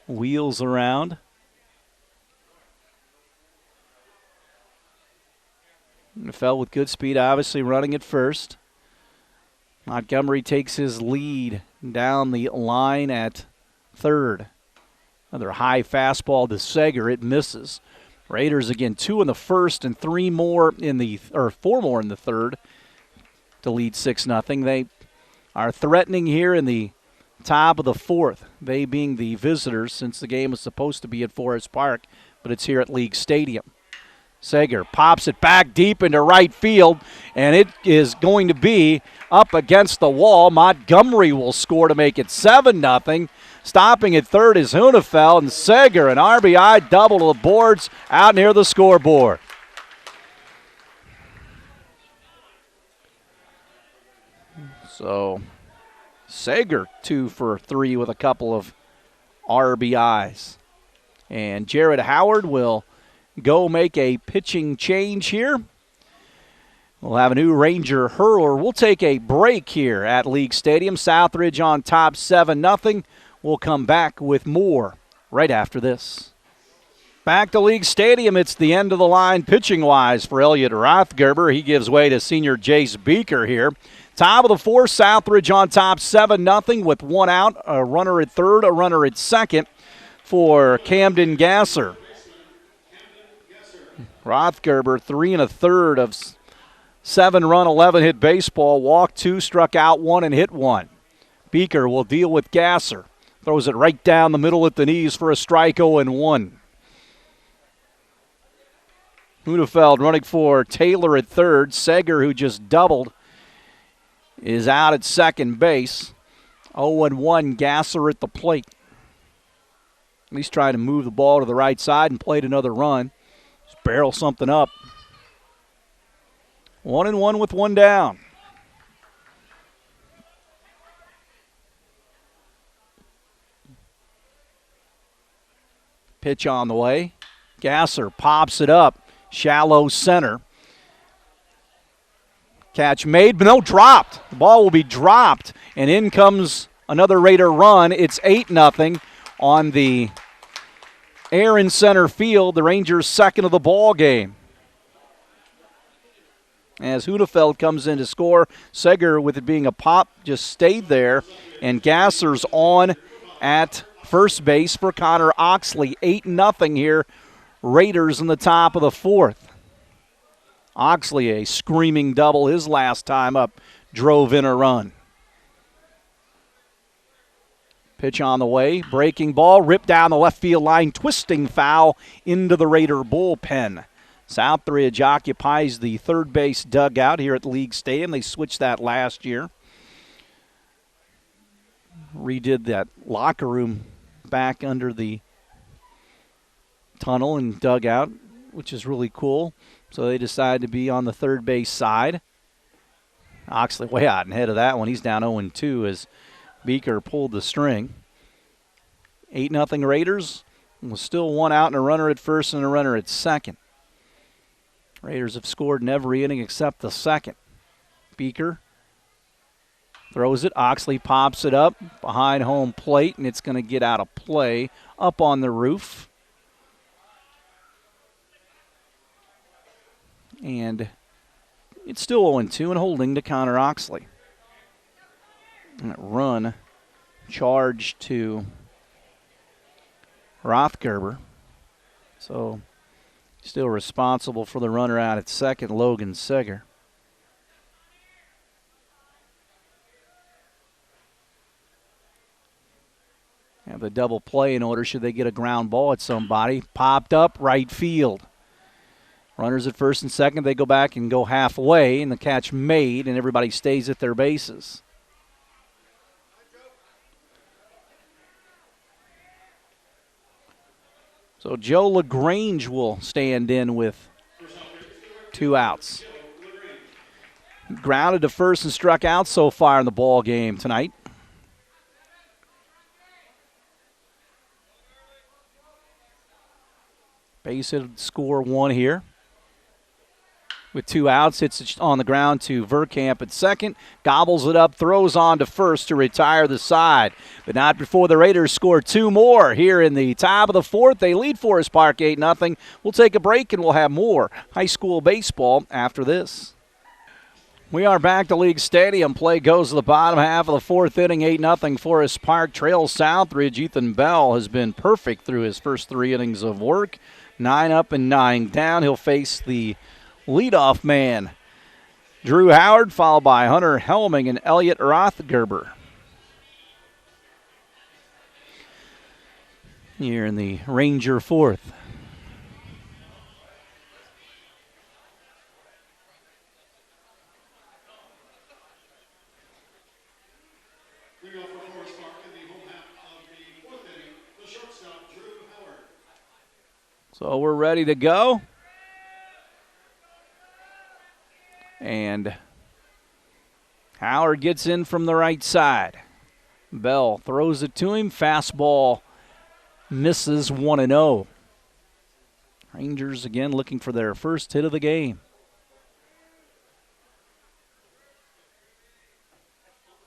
Speaker 1: wheels around. Fell with good speed, obviously running at first. Montgomery takes his lead down the line at third. Another high fastball to Seger. It misses. Raiders again 2 in the first and 4 more in the third to lead 6-0. They are threatening here in the top of the fourth. They being the visitors, since the game was supposed to be at Forest Park, but it's here at League Stadium. Seger pops it back deep into right field, and it is going to be up against the wall. Montgomery will score to make it 7-0. Stopping at third is Hunefeld, and Seger, an RBI double to the boards out near the scoreboard. So Seger 2 for 3 with a couple of RBIs. And Jared Howard will go make a pitching change here. We'll have a new Ranger hurler. We'll take a break here at League Stadium. Southridge on top 7-0. We'll come back with more right after this. Back to League Stadium. It's the end of the line pitching-wise for Elliot Rothgerber. He gives way to senior Jace Beaker here. Top of the fourth, Southridge on top 7-0 with one out, a runner at third, a runner at second for Camden Gasser. Rothgerber, 3 1/3 of 7-run, 11-hit baseball. Walked 2, struck out 1, and hit 1. Beaker will deal with Gasser. Throws it right down the middle at the knees for a strike, 0-1. Hunefeld running for Taylor at third. Seger, who just doubled, is out at second base. 0-1, Gasser at the plate. At least trying to move the ball to the right side and played another run. Just barrel something up. 1-1 with one down. Pitch on the way. Gasser pops it up. Shallow center. Catch made, but no, dropped. The ball will be dropped, and in comes another Raider run. It's 8-0 on the air in center field. The Rangers' second of the ball game. As Hunefeld comes in to score, Seger, with it being a pop, just stayed there, and Gasser's on at first base for Connor Oxley. 8-0 here. Raiders in the top of the fourth. Oxley, a screaming double his last time up, drove in a run. Pitch on the way, breaking ball, ripped down the left field line, twisting foul into the Raider bullpen. Southridge occupies the third base dugout here at League Stadium. They switched that last year. Redid that locker room back under the tunnel and dugout, which is really cool. So they decided to be on the third base side. Oxley way out ahead of that one. He's down 0-2 as Beaker pulled the string. 8-0 Raiders. With still one out and a runner at first and a runner at second. Raiders have scored in every inning except the second. Beaker throws it. Oxley pops it up behind home plate, and it's going to get out of play up on the roof. And it's still 0-2 and holding to Connor Oxley. And that run charged to Rothgerber. So still responsible for the runner out at second, Logan Seger. Have the double play in order should they get a ground ball at somebody. Popped up, right field. Runners at first and second, they go back and go halfway, and the catch made, and everybody stays at their bases. So Joe LaGrange will stand in with 2 outs. Grounded to first and struck out so far in the ball game tonight. Base hit, score 1 here. With 2 outs, hits it on the ground to Verkamp at second. Gobbles it up, throws on to first to retire the side. But not before the Raiders score 2 more here in the top of the fourth. They lead Forest Park 8-0. We'll take a break and we'll have more high school baseball after this. We are back to League Stadium. Play goes to the bottom half of the fourth inning. 8-0 Forest Park trails Southridge. Ethan Bell has been perfect through his first 3 innings of work. 9 up and 9 down. He'll face the leadoff man, Drew Howard, followed by Hunter Helming and Elliot Rothgerber. Here in the Ranger fourth.
Speaker 2: Leading off for Forest Park in the home half of the fourth inning, the shortstop, Drew Howard.
Speaker 1: So we're ready to go. And Howard gets in from the right side. Bell throws it to him. Fastball misses 1-0. Rangers again looking for their first hit of the game.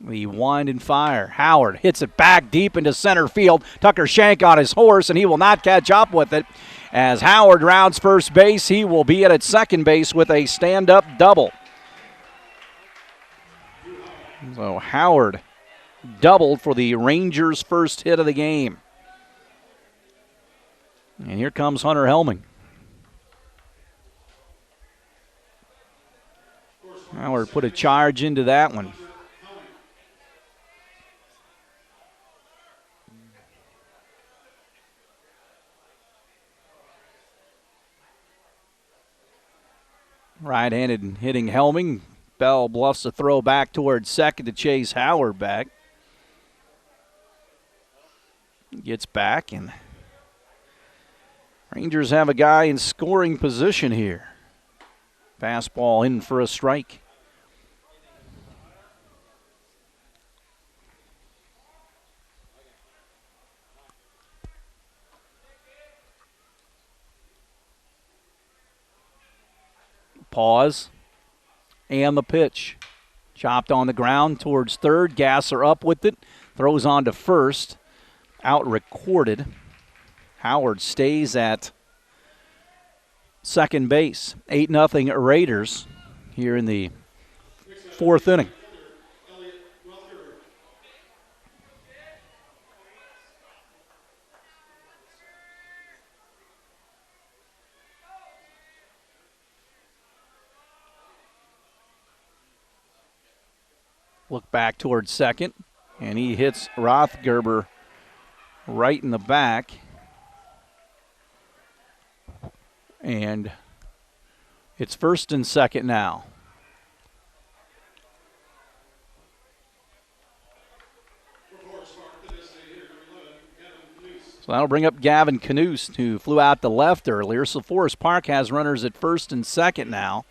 Speaker 1: The wind and fire. Howard hits it back deep into center field. Tucker Shank on his horse, and he will not catch up with it. As Howard rounds first base, he will be at second base with a stand-up double. So Howard doubled for the Rangers' first hit of the game. And here comes Hunter Helming. Howard put a charge into that one. Right-handed hitting Helming. Bell bluffs a throw back towards second to chase Howard back. Gets back, and Rangers have a guy in scoring position here. Fastball in for a strike. Pause. And the pitch. Chopped on the ground towards third. Gasser up with it. Throws on to first. Out recorded. Howard stays at second base. 8-0 Raiders here in the fourth inning. Look back towards second, and he hits Rothgerber right in the back. And it's first and second now. So that'll bring up Gavin Knust, who flew out to left earlier. So Forest Park has runners at first and second now.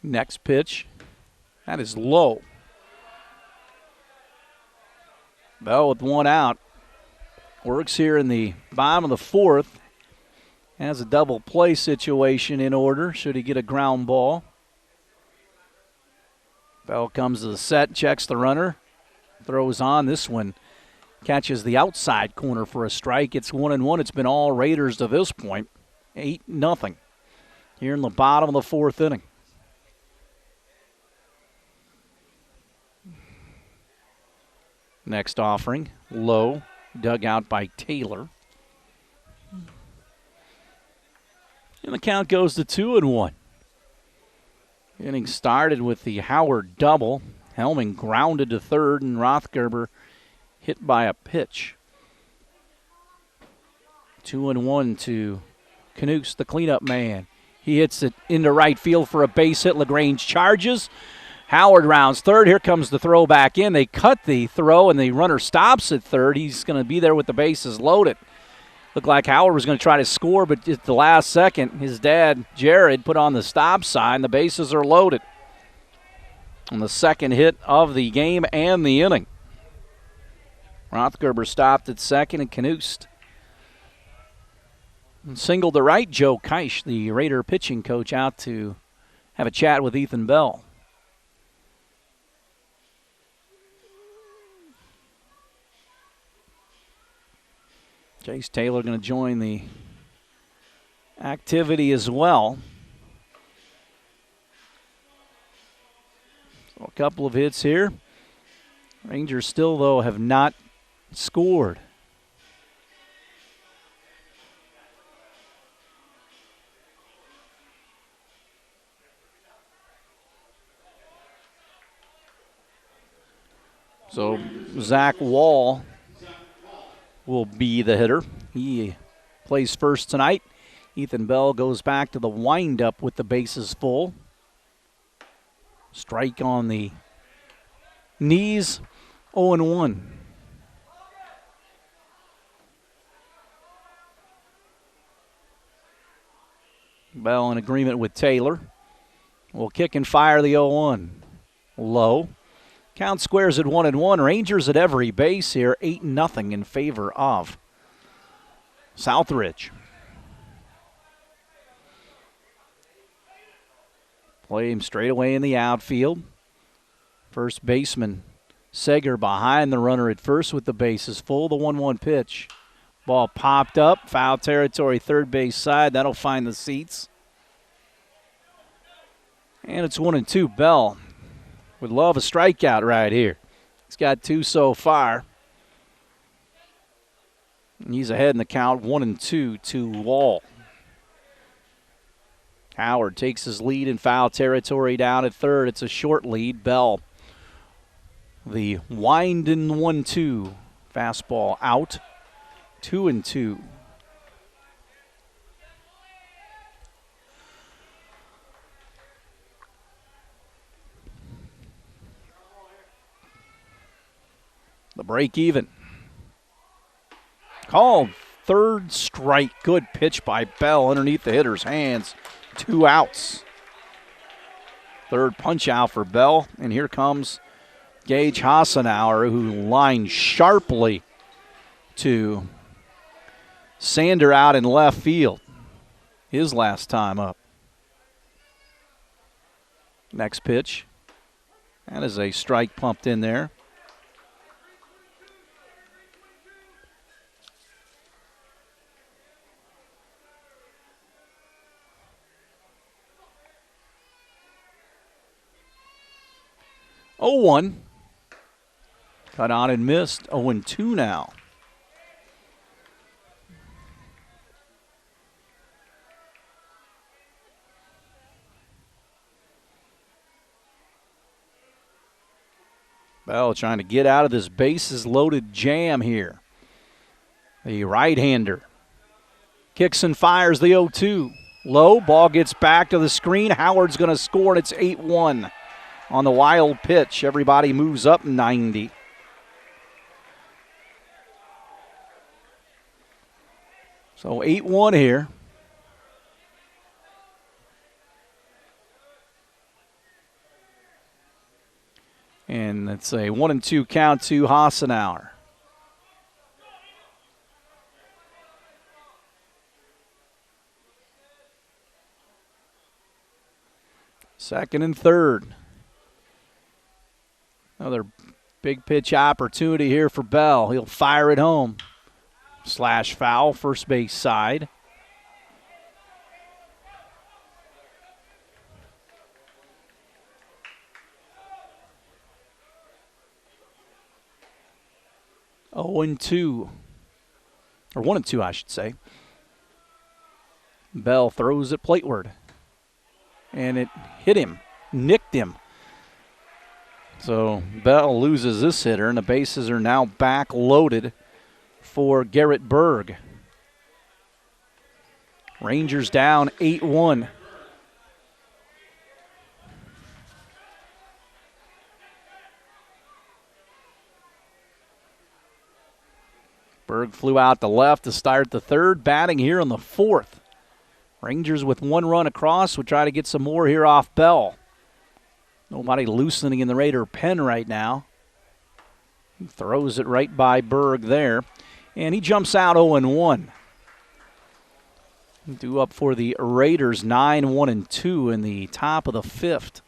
Speaker 1: Next pitch. That is low. Bell with one out. Works here in the bottom of the fourth. Has a double play situation in order should he get a ground ball. Bell comes to the set, checks the runner. Throws on. This one catches the outside corner for a strike. It's 1-1. It's been all Raiders to this point. 8-0 here in the bottom of the fourth inning. Next offering, low, dug out by Taylor. And the count goes to 2-1. Inning started with the Howard double. Helming grounded to third, and Rothgerber hit by a pitch. 2-1 to Knust, the cleanup man. He hits it into right field for a base hit. LaGrange charges. Howard rounds third. Here comes the throw back in. They cut the throw, and the runner stops at third. He's going to be there with the bases loaded. Looked like Howard was going to try to score, but at the last second, his dad, Jared, put on the stop sign. The bases are loaded. On the second hit of the game and the inning. Rothgerber stopped at second, and Knust singled to right. Joe Keisch, the Raider pitching coach, out to have a chat with Ethan Bell. Chase Taylor going to join the activity as well. So a couple of hits here. Rangers still, though, have not scored. So Zach Wall will be the hitter. He plays first tonight. Ethan Bell goes back to the windup with the bases full. Strike on the knees, 0-1. Bell in agreement with Taylor. Will kick and fire the 0-1. Low. Count squares at 1-1. Rangers at every base here, 8-0 in favor of Southridge. Play him straight away in the outfield. First baseman Seger behind the runner at first with the bases full. The 1-1 pitch. Ball popped up, foul territory, third base side. That'll find the seats. And it's 1-2. Bell would love a strikeout right here. He's got two so far. He's ahead in the count, 1-2 to Wall. Howard takes his lead in foul territory down at third. It's a short lead. Bell, the wind in 1-2. Fastball out, 2-2. The break even. Called third strike. Good pitch by Bell underneath the hitter's hands. 2 outs. Third punch out for Bell. And here comes Gage Hassenauer, who lined sharply to Sander out in left field. His last time up. Next pitch. That is a strike pumped in there. Oh, 1. Cut on and missed. 0-2 now. Bell trying to get out of this bases-loaded jam here. The right-hander kicks and fires the 0-2. Low, ball gets back to the screen. Howard's going to score, and it's 8-1 on the wild pitch. Everybody moves up 90. So 8-1 here. And it's a 1-2 count to Hassenauer. Second and third. Another big pitch opportunity here for Bell. He'll fire it home. Slash foul, first base side. Oh, and 2. Or 1-2, I should say. Bell throws it plateward. And it hit him, nicked him. So Bell loses this hitter, and the bases are now back loaded for Garrett Berg. Rangers down 8-1. Berg flew out to left to start the third, batting here in the fourth. Rangers with 1 run across would try to get some more here off Bell. Nobody loosening in the Raider pen right now. He throws it right by Berg there. And he jumps out 0-1. Due up for the Raiders 9-1-2 in the top of the fifth.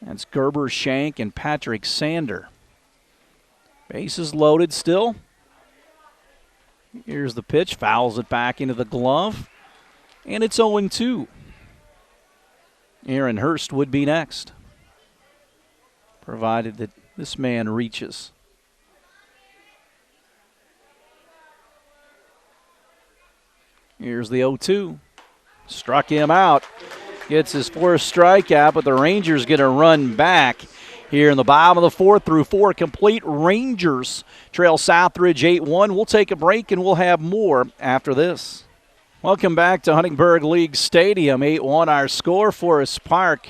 Speaker 1: That's Gerber, Shank, and Patrick Sander. Bases loaded still. Here's the pitch. Fouls it back into the glove. And it's 0-2. Aaron Hurst would be next, provided that this man reaches. Here's the 0-2. Struck him out. Gets his first strikeout, but the Rangers get a run back here in the bottom of the fourth through 4 complete. Rangers trail Southridge 8-1. We'll take a break, and we'll have more after this. Welcome back to Huntingburg League Stadium. 8-1 our score. Forest Park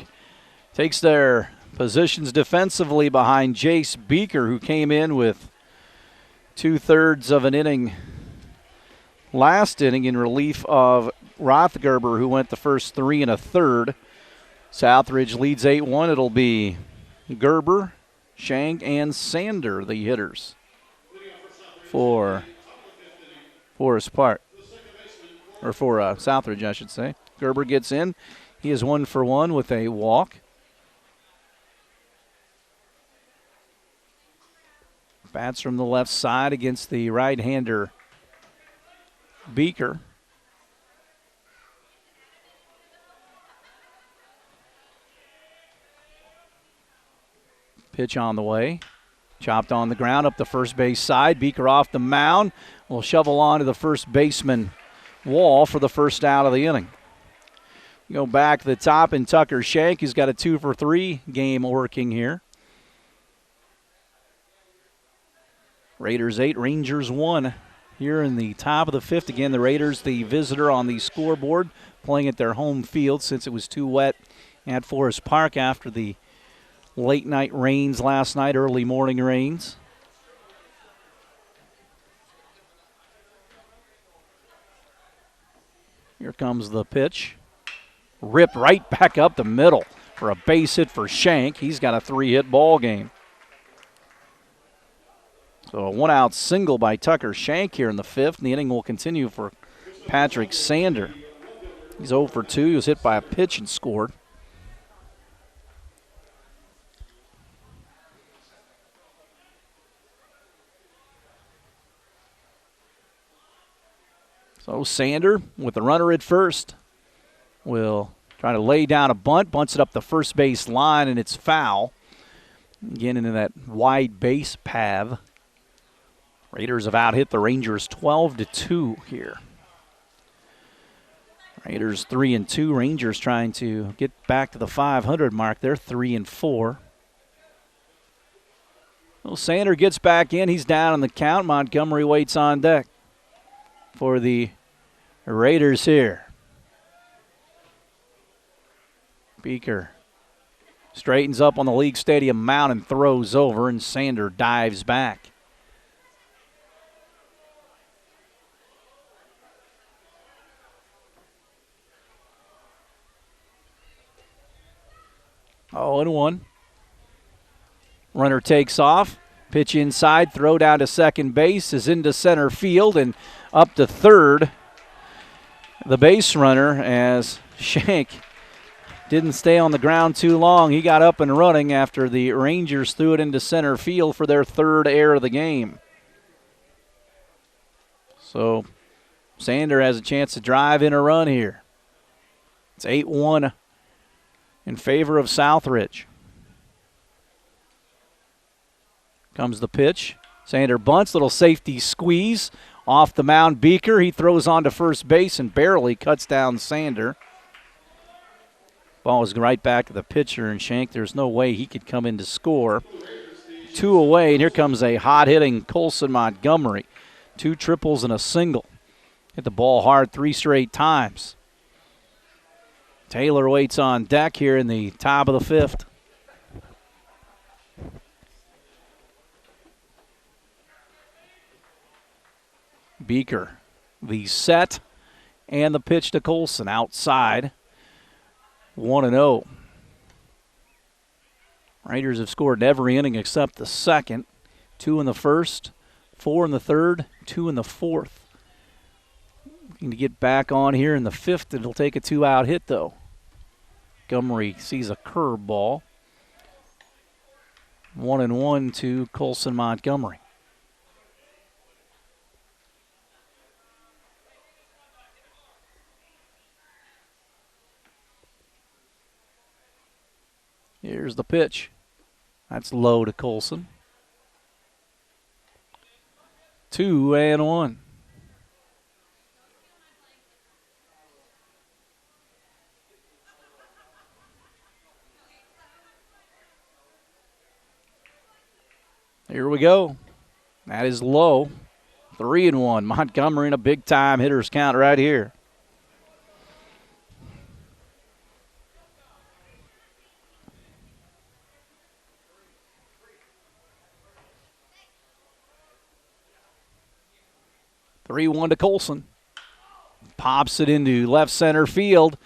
Speaker 1: takes their positions defensively behind Jace Beeker, who came in with 2/3 of an inning last inning in relief of Rothgerber, who went the first 3 1/3. Southridge leads 8-1. It'll be Gerber, Shank, and Sander, the hitters for Forest Park. Or for Southridge, I should say. Gerber gets in. He is 1 for 1 with a walk. Bats from the left side against the right-hander Beeker. Pitch on the way. Chopped on the ground up the first base side. Beaker off the mound. Will shovel onto the first baseman wall for the first out of the inning. Go back to the top, and Tucker Shank, who's got a 2-for-3 game working here. Raiders 8, Rangers 1 here in the top of the fifth. Again, the Raiders, the visitor on the scoreboard, playing at their home field since it was too wet at Forest Park after the late night rains last night, early morning rains. Here comes the pitch. Ripped right back up the middle for a base hit for Shank. He's got a 3-hit ball game. So a 1-out single by Tucker Shank here in the fifth. And the inning will continue for Patrick Sander. He's 0 for 2. He was hit by a pitch and scored. So Sander with the runner at first will try to lay down a bunt, bunts it up the first base line, and it's foul. Again into that wide base path. Raiders have out-hit the Rangers 12-2 here. Raiders 3-2. Rangers trying to get back to the 500 mark. They're 3-4. Well, Sander gets back in. He's down on the count. Montgomery waits on deck for the Raiders here. Beaker straightens up on the League Stadium mound and throws over, and Sander dives back. Oh, and 1. Runner takes off. Pitch inside, throw down to second base, is into center field and up to third. The base runner, as Shank didn't stay on the ground too long. He got up and running after the Rangers threw it into center field for their third error of the game. So Sander has a chance to drive in a run here. It's 8-1 in favor of Southridge. Comes the pitch. Sander bunts, little safety squeeze. Off the mound, Beaker. He throws on to first base and barely cuts down Sander. Ball is right back to the pitcher, and Shank, there's no way he could come in to score. 2 away, and here comes a hot-hitting Colson Montgomery. 2 triples and a single. Hit the ball hard 3 straight times. Taylor waits on deck here in the top of the fifth. Beaker, the set and the pitch to Colson outside. 1-0. Raiders have scored in every inning except the second. 2 in the first, 4 in the third, 2 in the fourth. Looking to get back on here in the fifth. It'll take a 2-out hit, though. Montgomery sees a curveball. 1-1 to Colson Montgomery. Here's the pitch. That's low to Colson. 2-1. Here we go. That is low. 3-1. Montgomery in a big-time hitter's count right here. (3-1) to Colson. Pops it into left center field,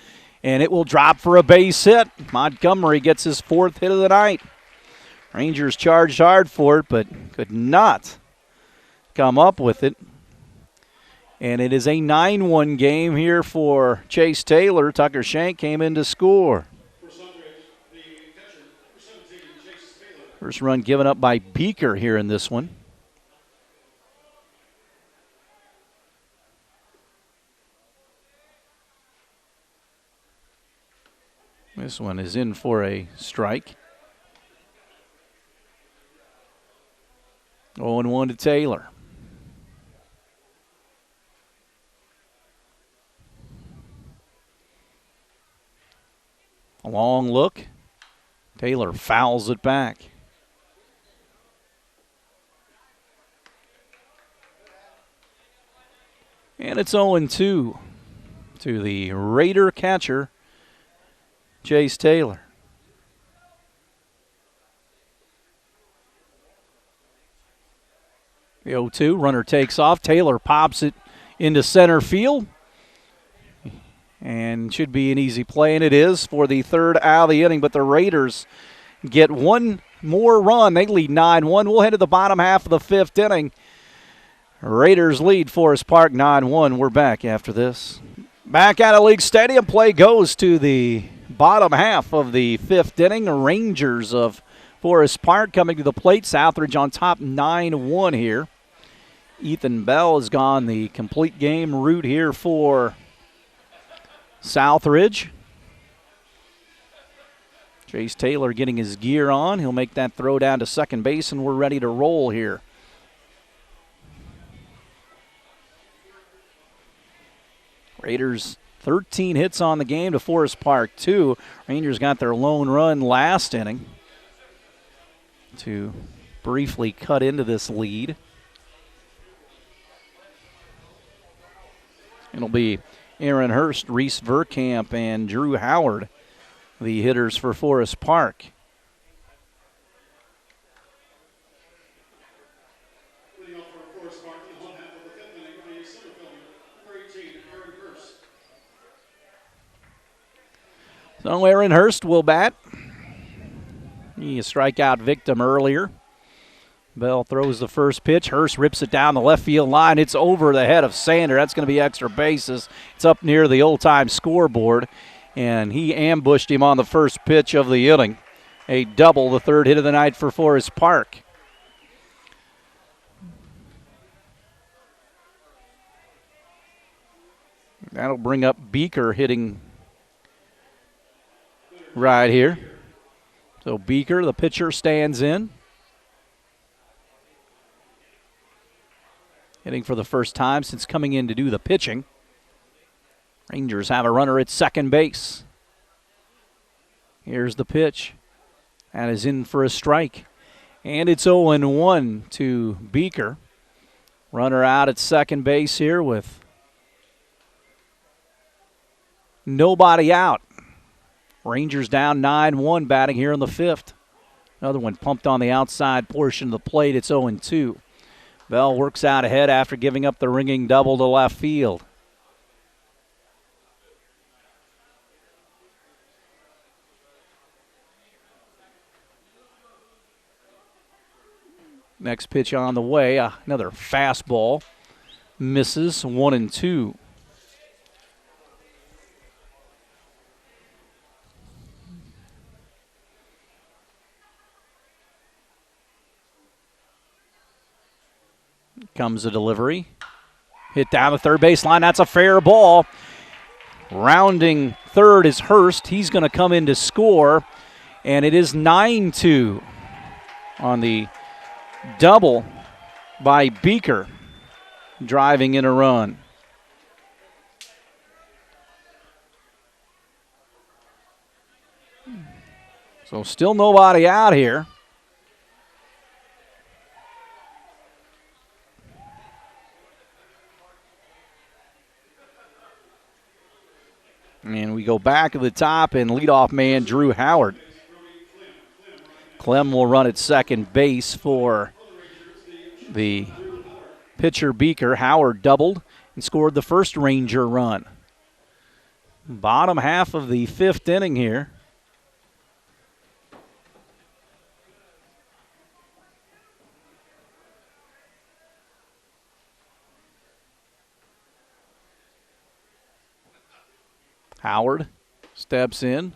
Speaker 1: and it will drop for a base hit. Montgomery gets his 4th hit of the night. Rangers charged hard for it, but could not come up with it. And it is a 9-1 game here for Chase Taylor. Tucker Shank came in to score. First run given up by Beaker here in this one. This one is in for a strike. 0-1 to Taylor. A long look. Taylor fouls it back. And it's 0-2 to the Raider catcher, Chase Taylor. The 0-2, runner takes off. Taylor pops it into center field. And should be an easy play, and it is for the third out of the inning. But the Raiders get one more run. They lead 9-1. We'll head to the bottom half of the fifth inning. Raiders lead Forest Park 9-1. We're back after this. Back out of League Stadium, play goes to the bottom half of the fifth inning. Rangers of Forest Park coming to the plate. Southridge on top 9-1 here. Ethan Bell has gone the complete game route here for Southridge. Chase Taylor getting his gear on. He'll make that throw down to second base, and we're ready to roll here. Raiders 13 hits on the game to Forest Park 2. Rangers got their lone run last inning to briefly cut into this lead. It'll be Aaron Hurst, Reese Verkamp, and Drew Howard, the hitters for Forest Park.
Speaker 2: Leading off for Forest Park in the home half of the fifth inning, the center fielder, number 18, Aaron Hurst.
Speaker 1: So Aaron Hurst will bat. He a strikeout victim earlier. Bell throws the first pitch. Hurst rips it down the left field line. It's over the head of Sander. That's going to be extra bases. It's up near the old-time scoreboard, and he ambushed him on the first pitch of the inning. A double, the third hit of the night for Forest Park. That'll bring up Beaker hitting right here. So Beaker, the pitcher, stands in. Hitting for the first time since coming in to do the pitching. Rangers have a runner at second base. Here's the pitch. That is in for a strike. And it's 0-1 to Beaker. Runner out at second base here with nobody out. Rangers down 9-1, batting here in the fifth. Another one pumped on the outside portion of the plate. It's 0-2. Bell works out ahead after giving up the ringing double to left field. Next pitch on the way, another fastball. Misses, 1-2. Comes a delivery. Hit down the third base line. That's a fair ball. Rounding third is Hurst. He's going to come in to score. And it is 9-2 on the double by Beaker, driving in a run. So still nobody out here. And we go back to the top, and leadoff man Drew Howard. Clem will run at second base for the pitcher Beaker. Howard doubled and scored the first Ranger run. Bottom half of the fifth inning here. Howard steps in.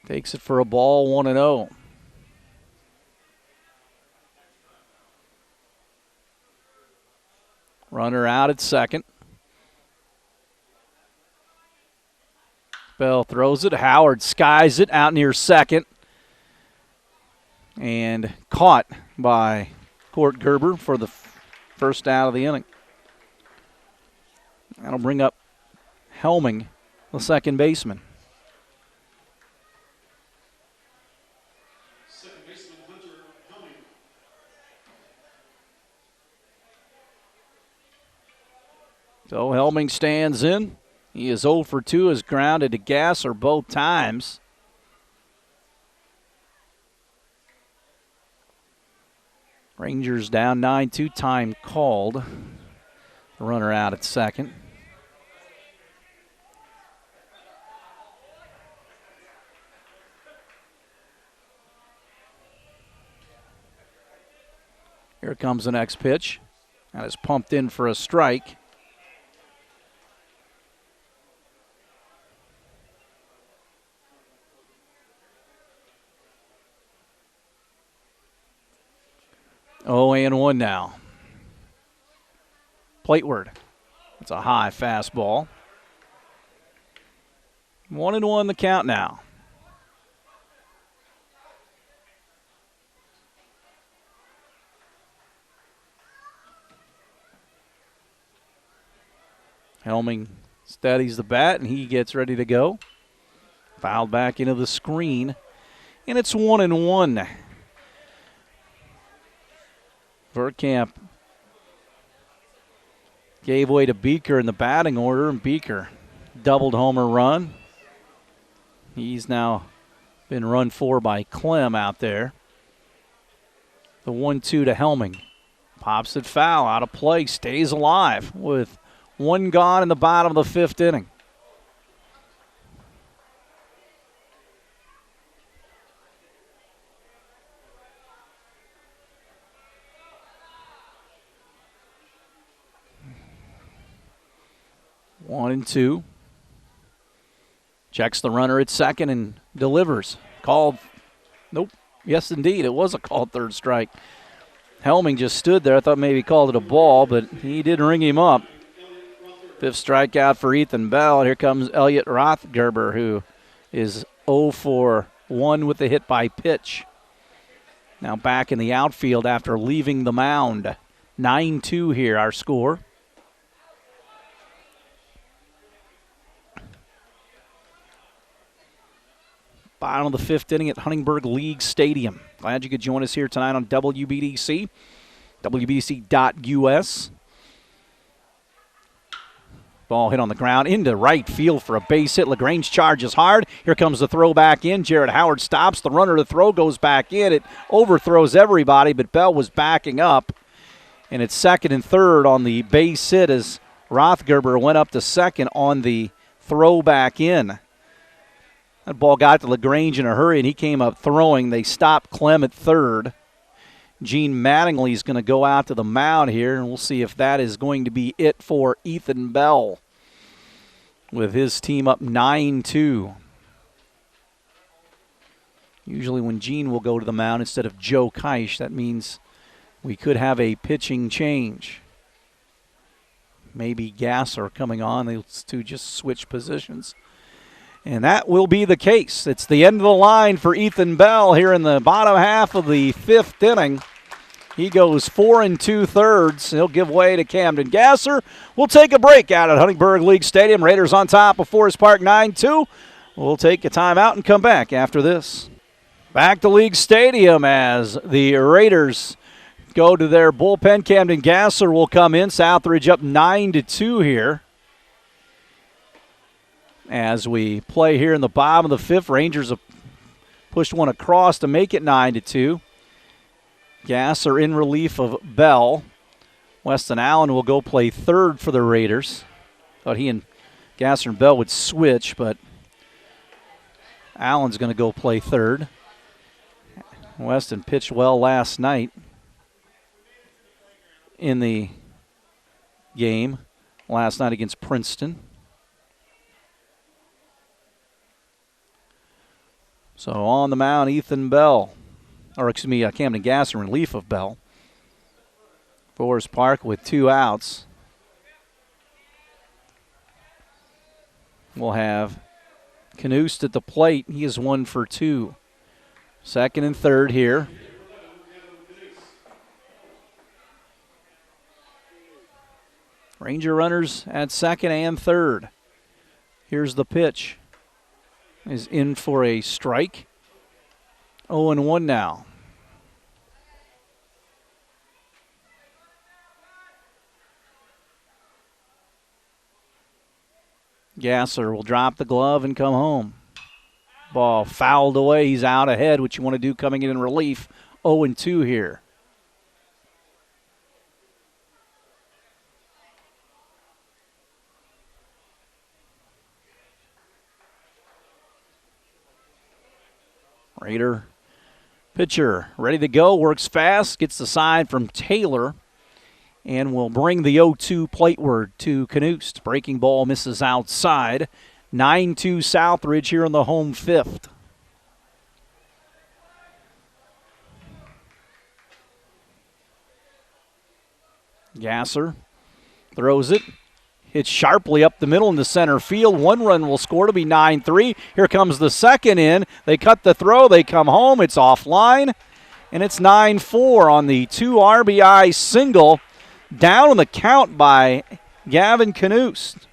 Speaker 1: Takes it for a ball, 1-0. Runner out at second. Bell throws it. Howard skies it out near second. And caught by Court Gerber for the first out of the inning. That'll bring up Helming, the second baseman.
Speaker 2: Second baseman Hunter Helming.
Speaker 1: So Helming stands in. He is 0 for 2, is grounded to Gasser both times. Rangers down 9-2, time called. The runner out at second. Here comes the next pitch. That is pumped in for a strike. Oh, and 1 now. Plateward. It's a high fastball. 1-1 the count now. Helming steadies the bat, and he gets ready to go. Fouled back into the screen, and it's 1-1. Verkamp gave way to Beeker in the batting order, and Beeker doubled homer run. He's now been run for by Clem out there. The 1-2 to Helming. Pops it foul, out of play, stays alive with 1 gone in the bottom of the 5th inning. One and 2. Checks the runner at second and delivers. Called. Nope. Yes, indeed. It was a called third strike. Helming just stood there. I thought maybe he called it a ball, but he did ring him up. 5th strikeout for Ethan Bell. Here comes Elliot Rothgerber, who is 0 for 1 with the hit by pitch. Now back in the outfield after leaving the mound. 9-2 here, our score. Bottom of the 5th inning at Huntingburg League Stadium. Glad you could join us here tonight on WBDC, WBDC.us. Ball hit on the ground into right field for a base hit. LaGrange charges hard. Here comes the throw back in. Jared Howard stops. The runner to throw goes back in. It overthrows everybody, but Bell was backing up. And it's second and third on the base hit as Rothgerber went up to second on the throw back in. That ball got to LaGrange in a hurry, and he came up throwing. They stopped Clem at third. Gene Mattingly is going to go out to the mound here, and we'll see if that is going to be it for Ethan Bell with his team up 9-2. Usually when Gene will go to the mound instead of Joe Keish, that means we could have a pitching change. Maybe Gasser coming on. Those two just switch positions. And that will be the case. It's the end of the line for Ethan Bell here in the bottom half of the 5th inning. He goes 4 2/3. He'll give way to Camden Gasser. We'll take a break out at Huntingburg League Stadium. Raiders on top of Forest Park 9-2. We'll take a timeout and come back after this. Back to League Stadium as the Raiders go to their bullpen. Camden Gasser will come in. Southridge up 9-2 here. As we play here in the bottom of the 5th, Rangers have pushed one across to make it 9-2. Gasser in relief of Bell. Weston Allen will go play third for the Raiders. Thought he and Gasser and Bell would switch, but Allen's going to go play third. Weston pitched well last night in the game, last night against Princeton. So on the mound, Ethan Bell, Camden Gasser in relief of Bell. Forest Park with 2 outs. We'll have Knust at the plate. He is 1 for 2. Second and third here. Ranger runners at second and third. Here's the pitch. Is in for a strike. 0-1 now. Gasser will drop the glove and come home. Ball fouled away. He's out ahead, which you want to do coming in relief. 0-2 here. Raider pitcher ready to go, works fast, gets the sign from Taylor, and will bring the 0-2 plateward to Knust. Breaking ball misses outside. 9-2 Southridge here in the home fifth. Gasser throws it. Hits sharply up the middle in the center field. One run will score to be 9-3. Here comes the second in. They cut the throw. They come home. It's offline. And it's 9-4 on the 2 RBI single. Down on the count by Gavin Knust.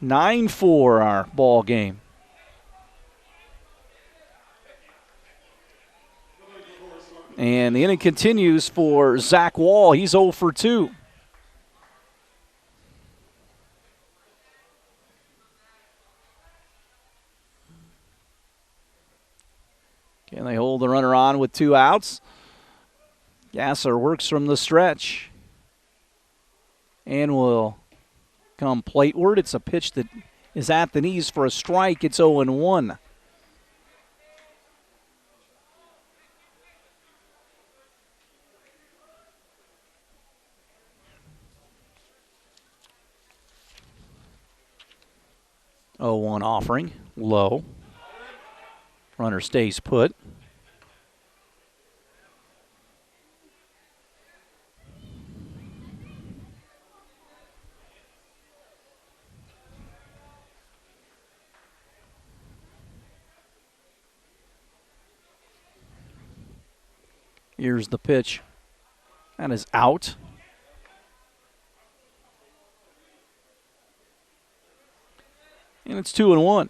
Speaker 1: 9-4 our ball game. And the inning continues for Zach Wall. He's 0 for 2. Can they hold the runner on with 2 outs? Gasser works from the stretch and will come plateward. It's a pitch that is at the knees for a strike. It's 0-1. Oh, 1 offering, low. Runner stays put. Here's the pitch. That is out. And it's 2-1.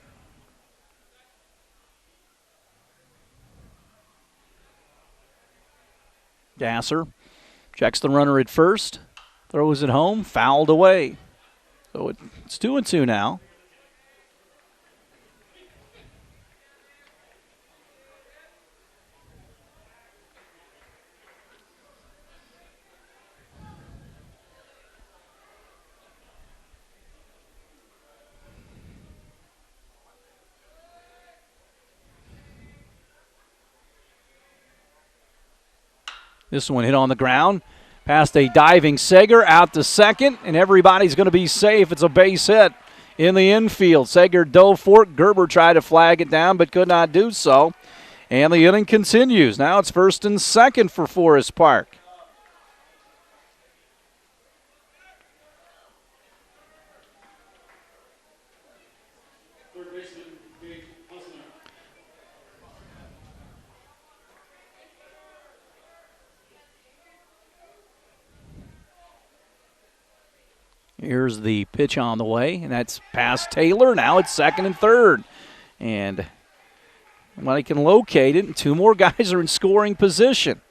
Speaker 1: Gasser checks the runner at first, throws it home, fouled away. So it's 2-2 now. This one hit on the ground, past a diving Sager, out to second, and everybody's going to be safe. It's a base hit in the infield. Sager dove for it. Gerber tried to flag it down, but could not do so. And the inning continues. Now it's first and second for Forest Park. Here's the pitch on the way, and that's past Taylor. Now it's second and third. And somebody can locate it, and 2 more guys are in scoring position.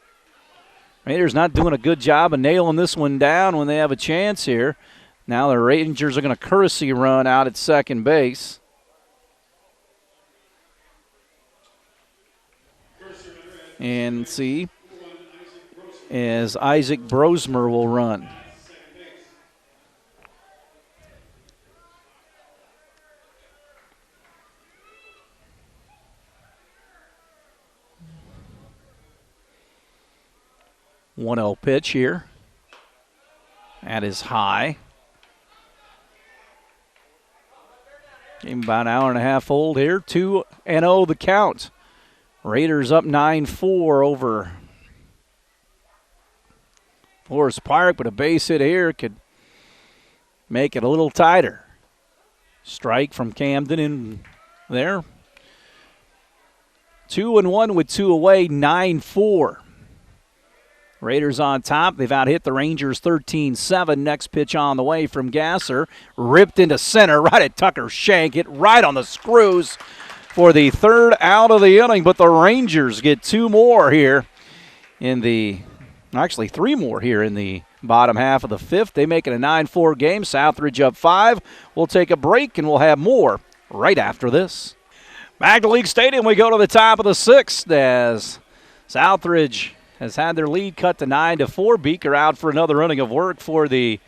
Speaker 1: Raiders not doing a good job of nailing this one down when they have a chance here. Now the Rangers are going to courtesy run out at second base. And see, as Isaac Brosmer will run. One 0 pitch here. That is high. Game about an hour and a half old here. 2-0 the count. Raiders up 9-4 over Forest Park, but a base hit here could make it a little tighter. Strike from Camden in there. 2-1 with 2 away, 9-4. Raiders on top. They've out-hit the Rangers 13-7. Next pitch on the way from Gasser. Ripped into center, right at Tucker Shank. Hit right on the screws for the third out of the inning. But the Rangers get two more here in the, actually three more here in the bottom half of the fifth. They make it a 9-4 game. Southridge up 5. We'll take a break, and we'll have more right after this. Back to League Stadium, we go to the top of the sixth as Southridge has had their lead cut to 9-4. Beaker out for another inning of work for the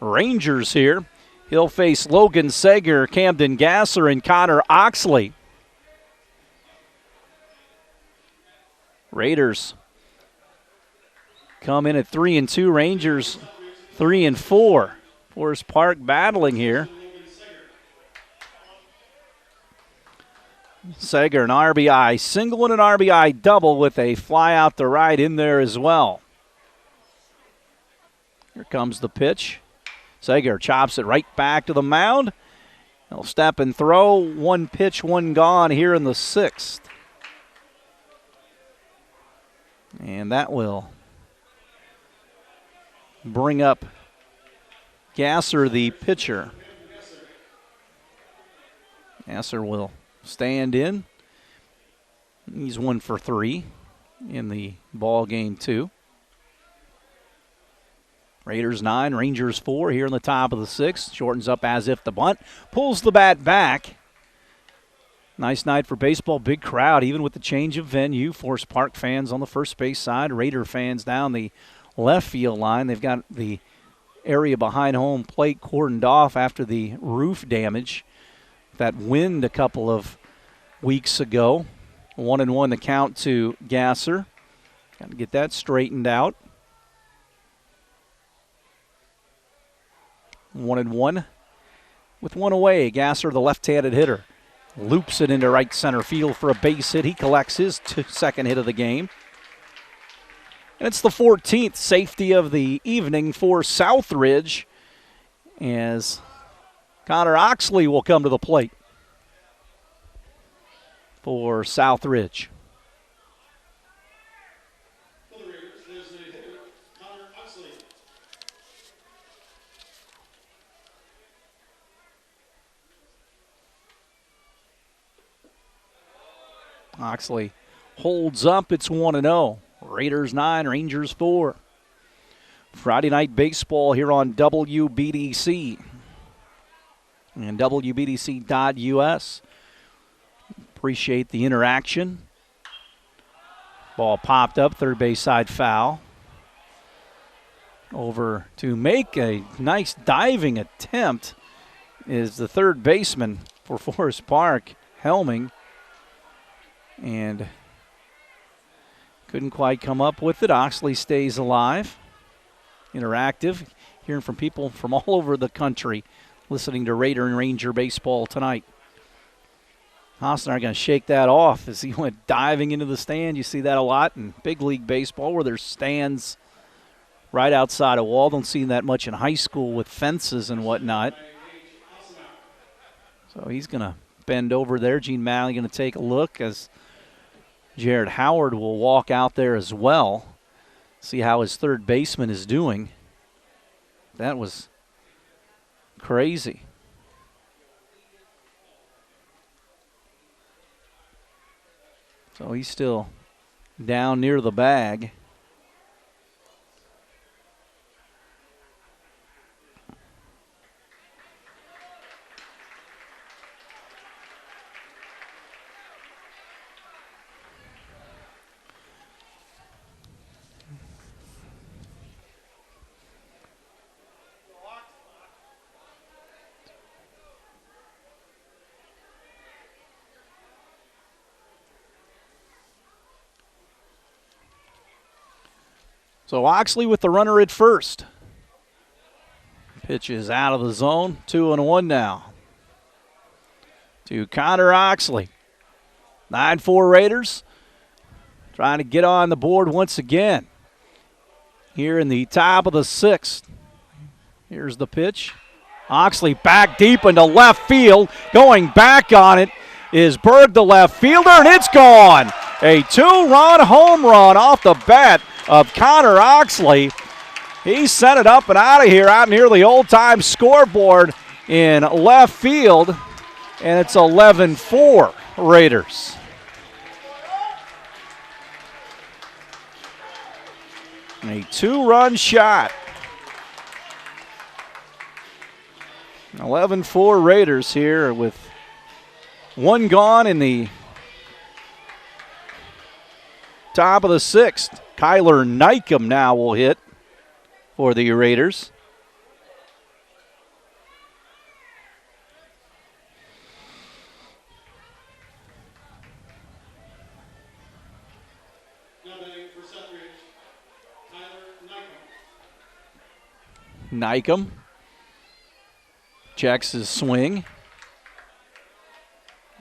Speaker 1: Rangers here. He'll face Logan Sager, Camden Gasser, and Connor Oxley. Raiders come in at 3-2. Rangers 3-4. Forest Park battling here. Sager, an RBI single and an RBI double with a fly out to right in there as well. Here comes the pitch. Sager chops it right back to the mound. He'll step and throw. One pitch, one gone here in the sixth. And that will bring up Gasser, the pitcher. Gasser will stand in. He's 1 for 3 in the ball game, too. Raiders 9, Rangers 4 here in the top of the sixth. Shortens up as if the bunt. Pulls the bat back. Nice night for baseball. Big crowd, even with the change of venue. Forest Park fans on the first base side. Raider fans down the left field line. They've got the area behind home plate cordoned off after the roof damage. That wind a couple of weeks ago. 1-1 the count to Gasser. Got to get that straightened out. 1-1 with one away. Gasser, the left-handed hitter, loops it into right center field for a base hit. He collects his second hit of the game. And it's the 14th safety of the evening for Southridge as Connor Oxley will come to the plate for Southridge.
Speaker 2: For the Raiders, there's the hitter, Connor Oxley.
Speaker 1: Oxley holds up. It's 1-0. Raiders 9, Rangers 4. Friday night baseball here on WBDC and WBDC.us. Appreciate the interaction. Ball popped up, third base side foul. Over to make a nice diving attempt is the third baseman for Forest Park, Helming. And couldn't quite come up with it. Oxley stays alive. Interactive. Hearing from people from all over the country listening to Raider and Ranger baseball tonight. Haas and I are going to shake that off as he went diving into the stand. You see that a lot in big league baseball where there's stands right outside a wall. Don't see that much in high school with fences and whatnot. So he's going to bend over there. Gene Malley going to take a look as Jared Howard will walk out there as well. See how his third baseman is doing. That was crazy. So he's still down near the bag. So Oxley with the runner at first. Pitch is out of the zone. 2-1 now to Connor Oxley. 9-4 Raiders trying to get on the board once again here in the top of the sixth. Here's the pitch. Oxley back deep into left field. Going back on it is Berg, the left fielder, and it's gone. A two-run home run off the bat of Connor Oxley. He sent it up and out of here, out near the old-time scoreboard in left field, and it's 11-4 Raiders. A 2-run shot. 11-4 Raiders here with one gone in the top of the 6th. Kyler Nykum now will hit for the Raiders.
Speaker 2: Now batting for Southridge, Kyler Nykum.
Speaker 1: Nykum checks his swing.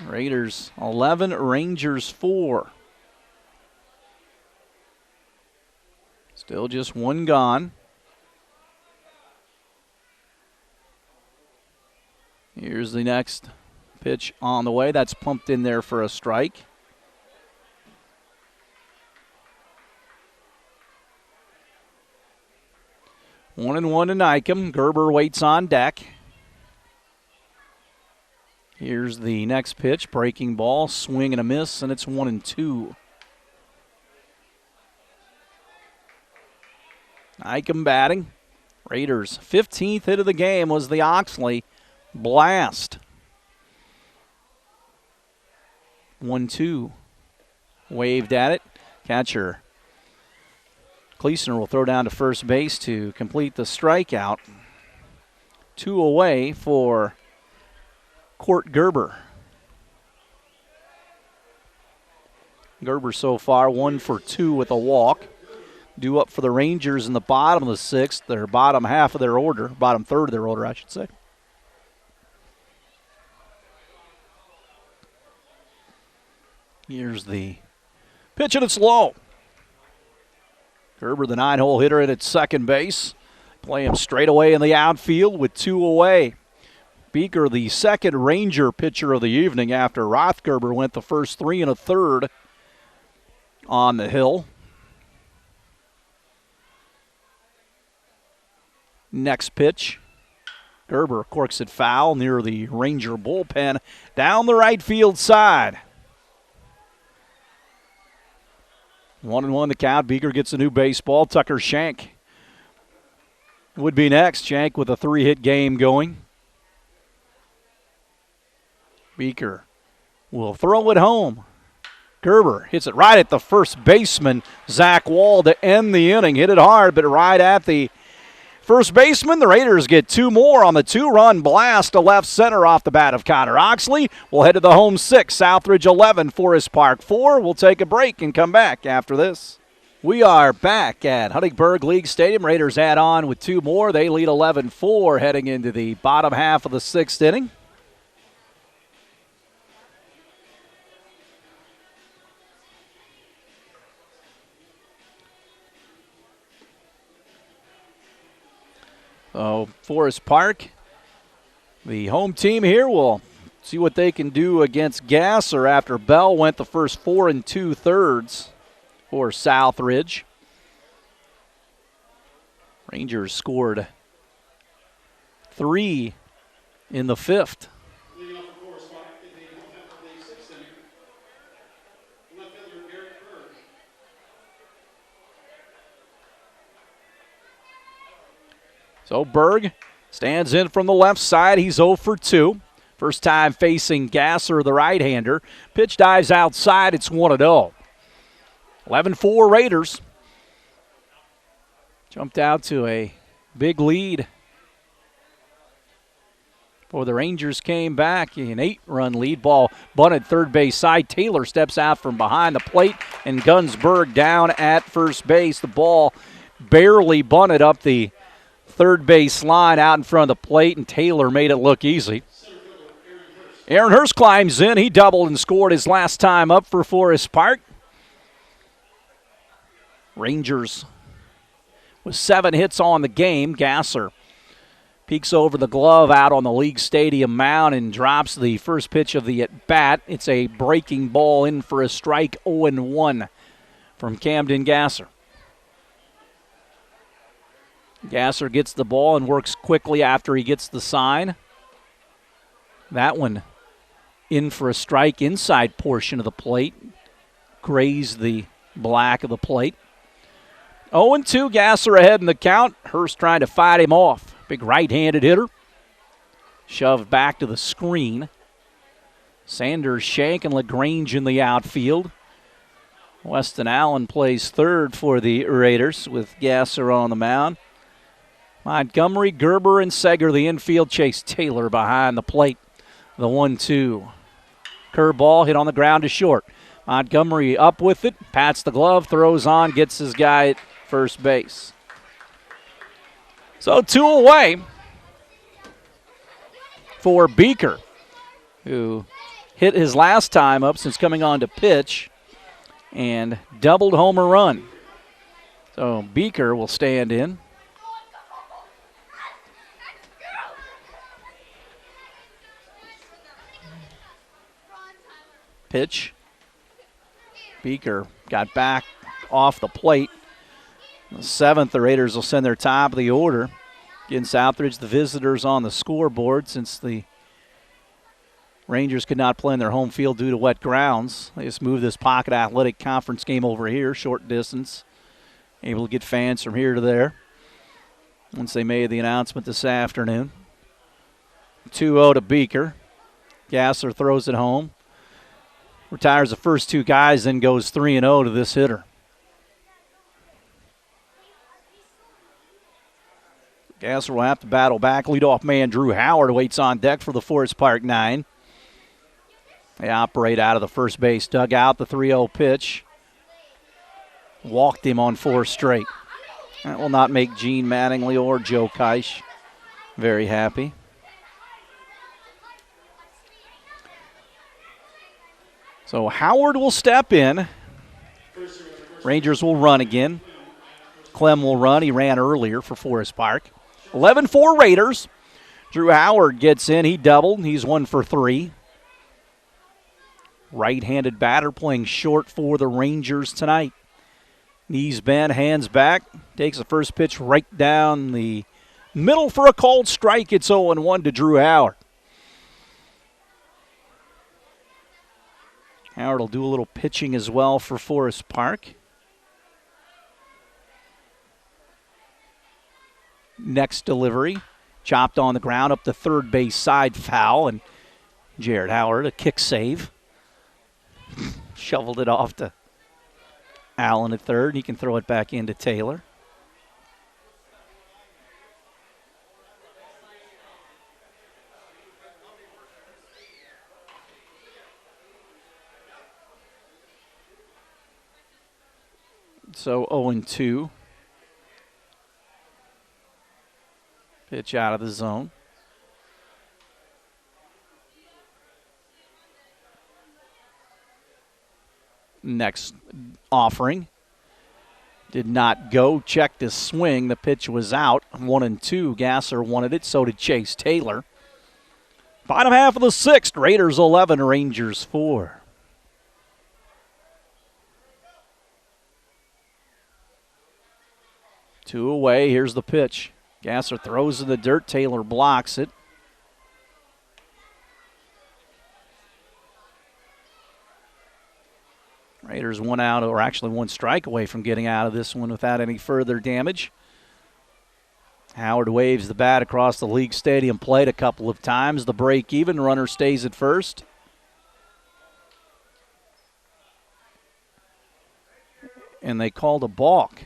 Speaker 1: Raiders 11, Rangers 4. Still just one gone. Here's the next pitch on the way. That's pumped in there for a strike. One and one to Nykum. Gerber waits on deck. Here's the next pitch. Breaking ball, swing and a miss, and it's 1-2. Nykum batting. Raiders' 15th hit of the game was the Oxley blast. 1-2. Waved at it. Catcher Gleason will throw down to first base to complete the strikeout. 2 away for Court Gerber. Gerber so far 1 for 2 with a walk. Due up for the Rangers in the bottom of the 6th, their bottom half of their order, bottom third of their order, I should say. Here's the pitch, and it's low. Gerber, the 9-hole hitter, at second base. Play him straight away in the outfield with 2 away. Beeker, the second Ranger pitcher of the evening after Rothgerber went the first 3 1/3 on the hill. Next pitch. Gerber corks it foul near the Ranger bullpen down the right field side. 1-1 the count. Beeker gets a new baseball. Tucker Shank would be next. Shank with a 3-hit game going. Beeker will throw it home. Gerber hits it right at the first baseman, Zach Wall, to end the inning. Hit it hard, but right at the first baseman. The Raiders get 2 more on the 2-run blast to left center off the bat of Connor Oxley. We'll head to the home 6, Southridge 11, Forest Park 4. We'll take a break and come back after this. We are back at Huntingburg League Stadium. Raiders add on with 2 more. They lead 11-4 heading into the bottom half of the 6th inning. Forest Park, the home team here, will see what they can do against Gasser after Bell went the first 4 2/3 for Southridge. Rangers scored 3 in the 5th.
Speaker 2: Leading off for Forest Park in the home half of the 6th inning, left fielder Garrett Berg.
Speaker 1: So Berg stands in from the left side. He's 0 for 2. First time facing Gasser, the right-hander. Pitch dives outside. It's 1-0. 11-4 Raiders. Jumped out to a big lead. For the Rangers came back. An 8-run lead. Ball bunted third base side. Taylor steps out from behind the plate and guns Berg down at first base. The ball barely bunted up the third base line out in front of the plate, and Taylor made it look easy. Aaron Hurst climbs in. He doubled and scored his last time up for Forest Park. Rangers with 7 hits on the game. Gasser peeks over the glove out on the League Stadium mound and drops the first pitch of the at-bat. It's a breaking ball in for a strike, 0-1 from Camden Gasser. Gasser gets the ball and works quickly after he gets the sign. That one in for a strike inside portion of the plate. Grazed the black of the plate. 0-2, Gasser ahead in the count. Hurst trying to fight him off. Big right-handed hitter. Shoved back to the screen. Sanders, Shank, and LaGrange in the outfield. Weston Allen plays third for the Raiders with Gasser on the mound. Montgomery, Gerber, and Seger, the infield. Chase Taylor behind the plate. The 1-2. Curveball hit on the ground to short. Montgomery up with it, pats the glove, throws on, gets his guy at first base. So 2 away for Beaker, who hit his last time up since coming on to pitch and doubled home a run. So Beaker will stand in. Pitch. Beaker got back off the plate. The 7th, the Raiders will send their top of the order. Again, Southridge, the visitors on the scoreboard since the Rangers could not play in their home field due to wet grounds. They just moved this Pocket Athletic Conference game over here, short distance. Able to get fans from here to there once they made the announcement this afternoon. 2-0 to Beaker. Gasser throws it home. Retires the first 2 guys, then goes 3-0 to this hitter. Gasser will have to battle back. Leadoff man Drew Howard waits on deck for the Forest Park 9. They operate out of the first base dugout. The 3-0 pitch. Walked him on 4 straight. That will not make Gene Mattingly or Joe Keish very happy. So Howard will step in. Rangers will run again. Clem will run. He ran earlier for Forest Park. 11-4 Raiders. Drew Howard gets in. He doubled. He's 1 for 3. Right-handed batter playing short for the Rangers tonight. Knees bent, hands back. Takes the first pitch right down the middle for a called strike. It's 0-1 to Drew Howard. Howard will do a little pitching as well for Forest Park. Next delivery, chopped on the ground up the third base side, foul, and Jared Howard, a kick save. Shoveled it off to Allen at third. He can throw it back into Taylor. So 0-2. Pitch out of the zone. Next offering. Did not go. Checked his swing. The pitch was out. 1-2. Gasser wanted it. So did Chase Taylor. Bottom half of the 6th. Raiders 11, Rangers 4. Two away. Here's the pitch. Gasser throws in the dirt. Taylor blocks it. Raiders 1 out, or actually 1 strike away from getting out of this one without any further damage. Howard waves the bat across the League Stadium plate a couple of times. The break even. Runner stays at first. And they called a balk.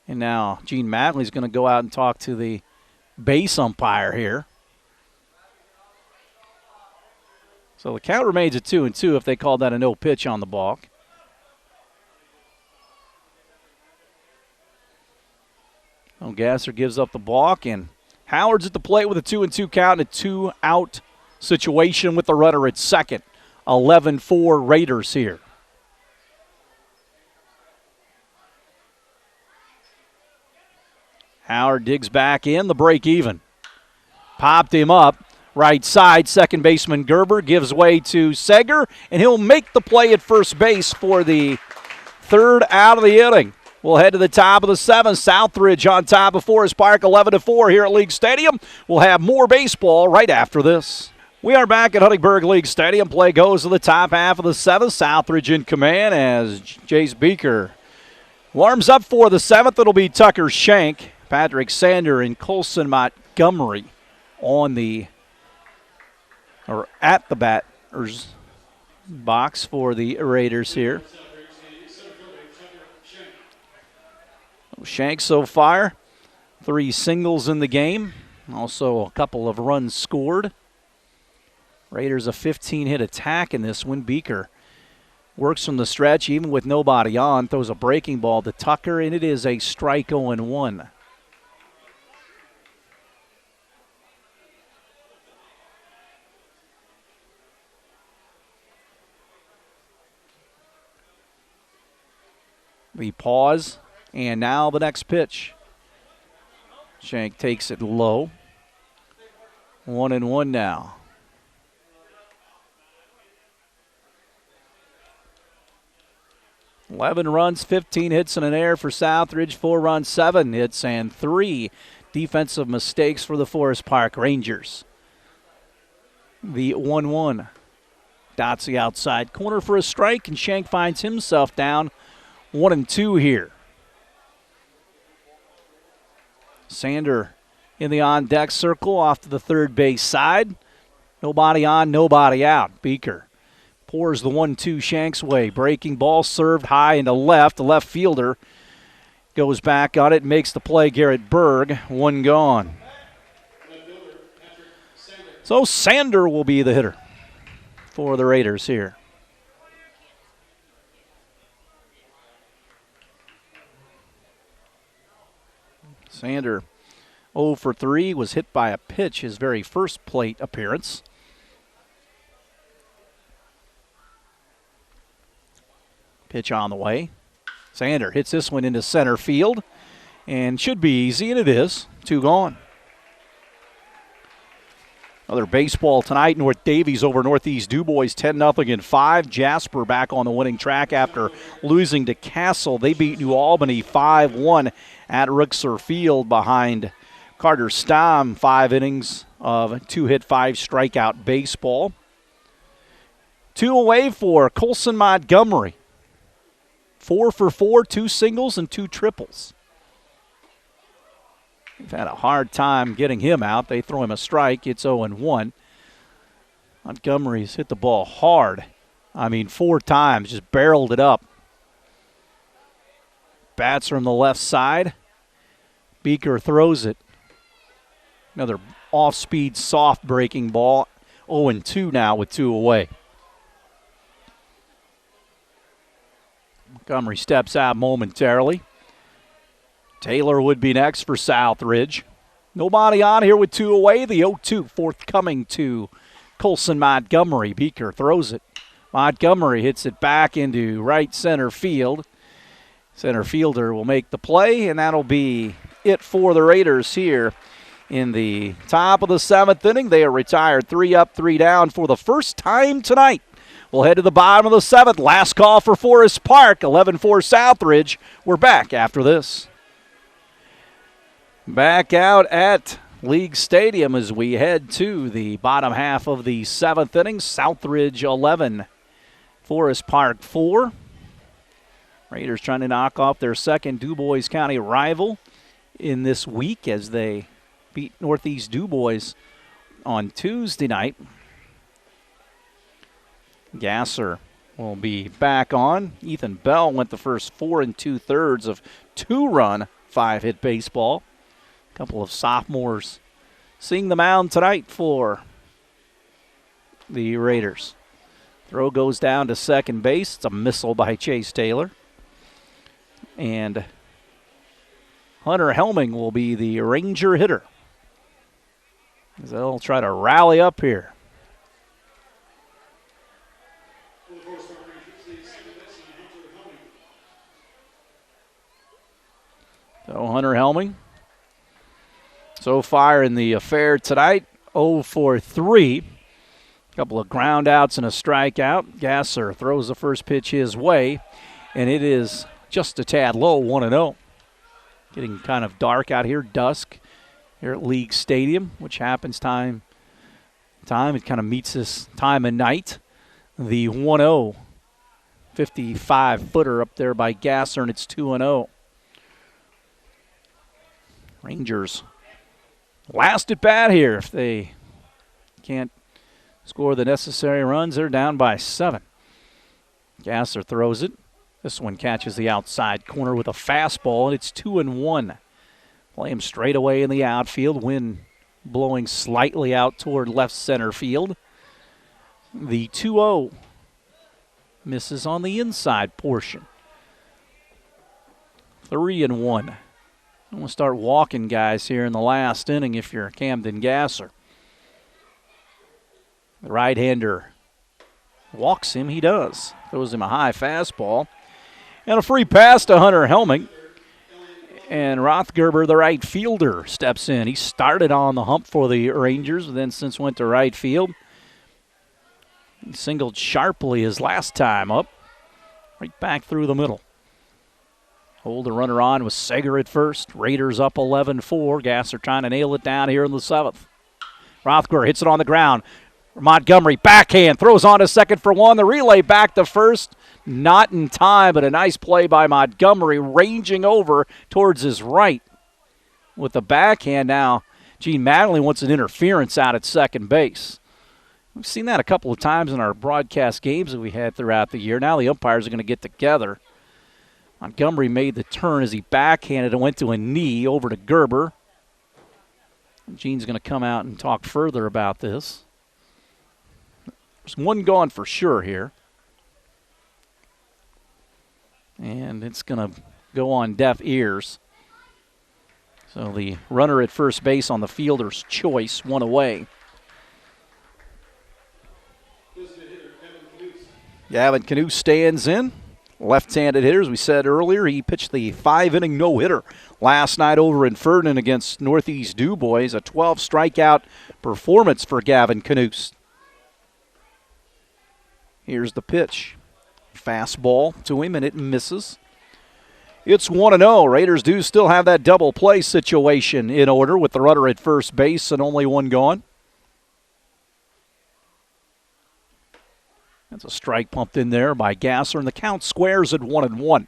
Speaker 1: And now Gene Mattingly's going to go out and talk to the base umpire here. So the count remains at 2-2 if they call that a no pitch on the balk. Well, Gasser gives up the balk, and Howard's at the plate with a 2-2 count and a 2-out situation with the runner at second. 11-4 Raiders here. Howard digs back in, the break even. Popped him up. Right side, second baseman Gerber gives way to Seger, and he'll make the play at first base for the 3rd out of the inning. We'll head to the top of the 7th. Southridge on top of Forest Park, 11-4 here at League Stadium. We'll have more baseball right after this. We are back at Huntingburg League Stadium. Play goes to the top half of the 7th. Southridge in command as Jace Beaker warms up for the 7th. It'll be Tucker Shank, Patrick Sander, and Colson Montgomery at the batter's box for the Raiders here. Shank so far, 3 singles in the game. Also a couple of runs scored. Raiders a 15-hit attack in this one. Beaker works from the stretch even with nobody on. Throws a breaking ball to Tucker, and it is a strike 0-1. We pause. And now the next pitch. Shank takes it low. 1-1 now. $11 runs, 15 hits in an error for Southridge, 4 runs, 7 hits, and 3 defensive mistakes for the Forest Park Rangers. The 1-1. Dots the outside corner for a strike, and Shank finds himself down 1-2 here. Sander in the on-deck circle off to the third base side. Nobody on, nobody out. Beaker pours the 1-2 Shank's way. Breaking ball served high into left. The left fielder goes back on it, makes the play. Garrett Berg, 1 gone. So Sander will be the hitter for the Raiders here. Sander 0 for 3, was hit by a pitch his very first plate appearance. Pitch on the way. Sander hits this one into center field and should be easy, and it is. 2 gone. Another baseball tonight. North Davies over Northeast Dubois 10-0 in 5. Jasper back on the winning track after losing to Castle. They beat New Albany 5-1 at Rixer Field behind Carter Stamm. 5 innings of 2-hit, 5-strikeout baseball. 2 away for Colson Montgomery. 4 for 4, 2 singles and 2 triples. They've had a hard time getting him out. They throw him a strike. It's 0-1. Montgomery's hit the ball hard. 4 times, just barreled it up. Bats from the left side. Beaker throws it. Another off-speed, soft breaking ball. 0-2 now with 2 away. Montgomery steps out momentarily. Taylor would be next for Southridge. Nobody on here with 2 away. The 0-2 forthcoming to Colson Montgomery. Beaker throws it. Montgomery hits it back into right center field. Center fielder will make the play, and that'll be it for the Raiders here in the top of the 7th inning. They are retired 3 up, 3 down for the first time tonight. We'll head to the bottom of the 7th. Last call for Forest Park, 11-4 Southridge. We're back after this. Back out at League Stadium as we head to the bottom half of the 7th inning. Southridge 11, Forest Park 4. Raiders trying to knock off their second Dubois County rival in this week as they beat Northeast Dubois on Tuesday night. Gasser will be back on. Ethan Bell went the first 4 2/3 of 2-run, 5-hit baseball. A couple of sophomores seeing the mound tonight for the Raiders. Throw goes down to second base. It's a missile by Chase Taylor. And Hunter Helming will be the Ranger hitter. As they'll try to rally up here. So Hunter Helming, so far in the affair tonight, 0 for 3. A couple of ground outs and a strikeout. Gasser throws the first pitch his way, and it is just a tad low, 1-0. Getting kind of dark out here, dusk here at League Stadium, which happens time. It kind of meets this time of night. The 1-0, 55-footer up there by Gasser, and it's 2-0. Rangers last at bat here. If they can't score the necessary runs, they're down by 7. Gasser throws it. This one catches the outside corner with a fastball, and it's 2-1. Play him straight away in the outfield. Wind blowing slightly out toward left center field. The 2-0 misses on the inside portion. 3-1. I'm going to start walking guys here in the last inning if you're Camden Gasser. The right-hander walks him. He does. Throws him a high fastball. And a free pass to Hunter Helming. And Rothgerber, the right fielder, steps in. He started on the hump for the Rangers, but then since went to right field. He singled sharply his last time up. Right back through the middle. Hold the runner on with Sager at first. Raiders up 11-4. Gasser trying to nail it down here in the 7th. Rothgerber hits it on the ground. Montgomery backhand throws on to second for one. The relay back to first. Not in time, but a nice play by Montgomery, ranging over towards his right. With the backhand now, Gene Mattingly wants an interference out at second base. We've seen that a couple of times in our broadcast games that we had throughout the year. Now the umpires are going to get together. Montgomery made the turn as he backhanded and went to a knee over to Gerber. Gene's going to come out and talk further about this. There's one gone for sure here. And it's going to go on deaf ears. So the runner at first base on the fielder's choice, one away. Gavin Canoe stands in. Left-handed hitter, as we said earlier. He pitched the 5-inning no-hitter last night over in Ferdinand against Northeast Dubois. A 12-strikeout performance for Gavin Canoe. Here's the pitch. Fastball to him, and it misses. It's 1-0. Raiders do still have that double play situation in order with the runner at first base and only one gone. That's a strike pumped in there by Gasser, and the count squares at 1-1.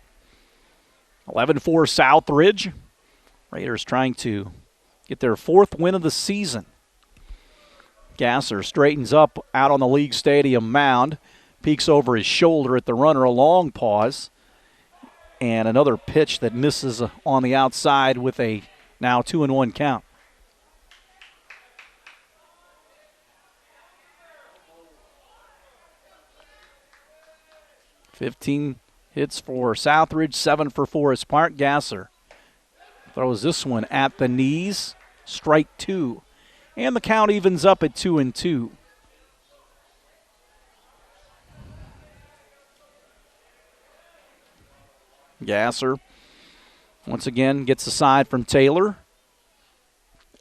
Speaker 1: 11-4 Southridge. Raiders trying to get their 4th win of the season. Gasser straightens up out on the League Stadium mound. Peeks over his shoulder at the runner, a long pause. And another pitch that misses on the outside with a now 2-1 count. $15 hits for Southridge, 7 for Forest Park. Gasser throws this one at the knees, strike 2. And the count evens up at 2-2. Gasser once again gets a side from Taylor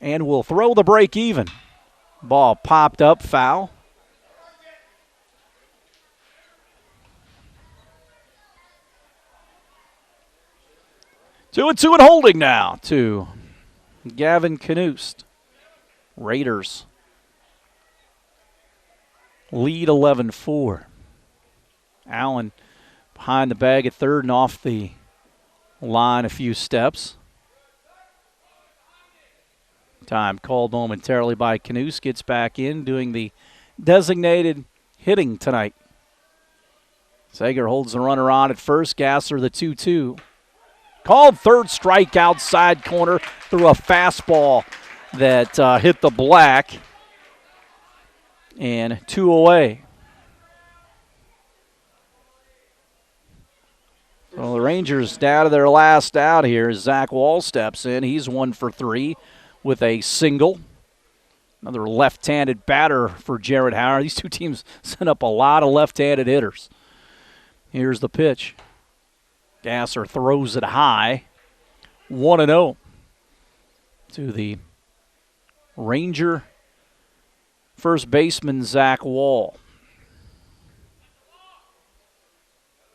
Speaker 1: and will throw the break even. Ball popped up, foul. Two and holding now to Gavin Canoe. Raiders lead 11-4. Allen behind the bag at third and off the line a few steps. Time called momentarily by Canoe. Gets back in doing the designated hitting tonight. Sager holds the runner on at first. Gasser the 2-2. Called third strike outside corner through a fastball that hit the black. And 2 away. Well, the Rangers down to their last out here as Zach Wall steps in. He's 1 for 3 with a single. Another left-handed batter for Jared Howard. These two teams sent up a lot of left-handed hitters. Here's the pitch. Gasser throws it high. 1-0 to the Ranger first baseman, Zach Wall.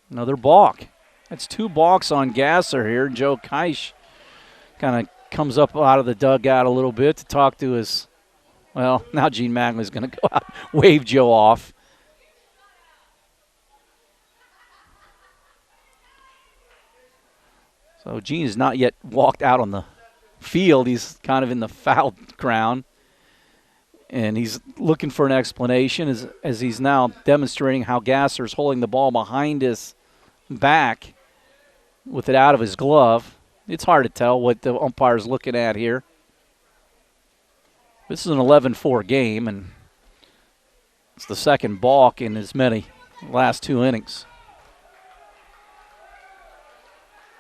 Speaker 1: Another balk. That's 2 balks on Gasser here. Joe Keisch kind of comes up out of the dugout a little bit to talk to his, well, now Gene Magley's going to go out, wave Joe off. So Gene has not yet walked out on the field. He's kind of in the foul ground. And he's looking for an explanation as he's now demonstrating how Gasser's holding the ball behind his back with it out of his glove. It's hard to tell what the umpire's looking at here. This is an 11-4 game, and it's the second balk in as many last 2 innings.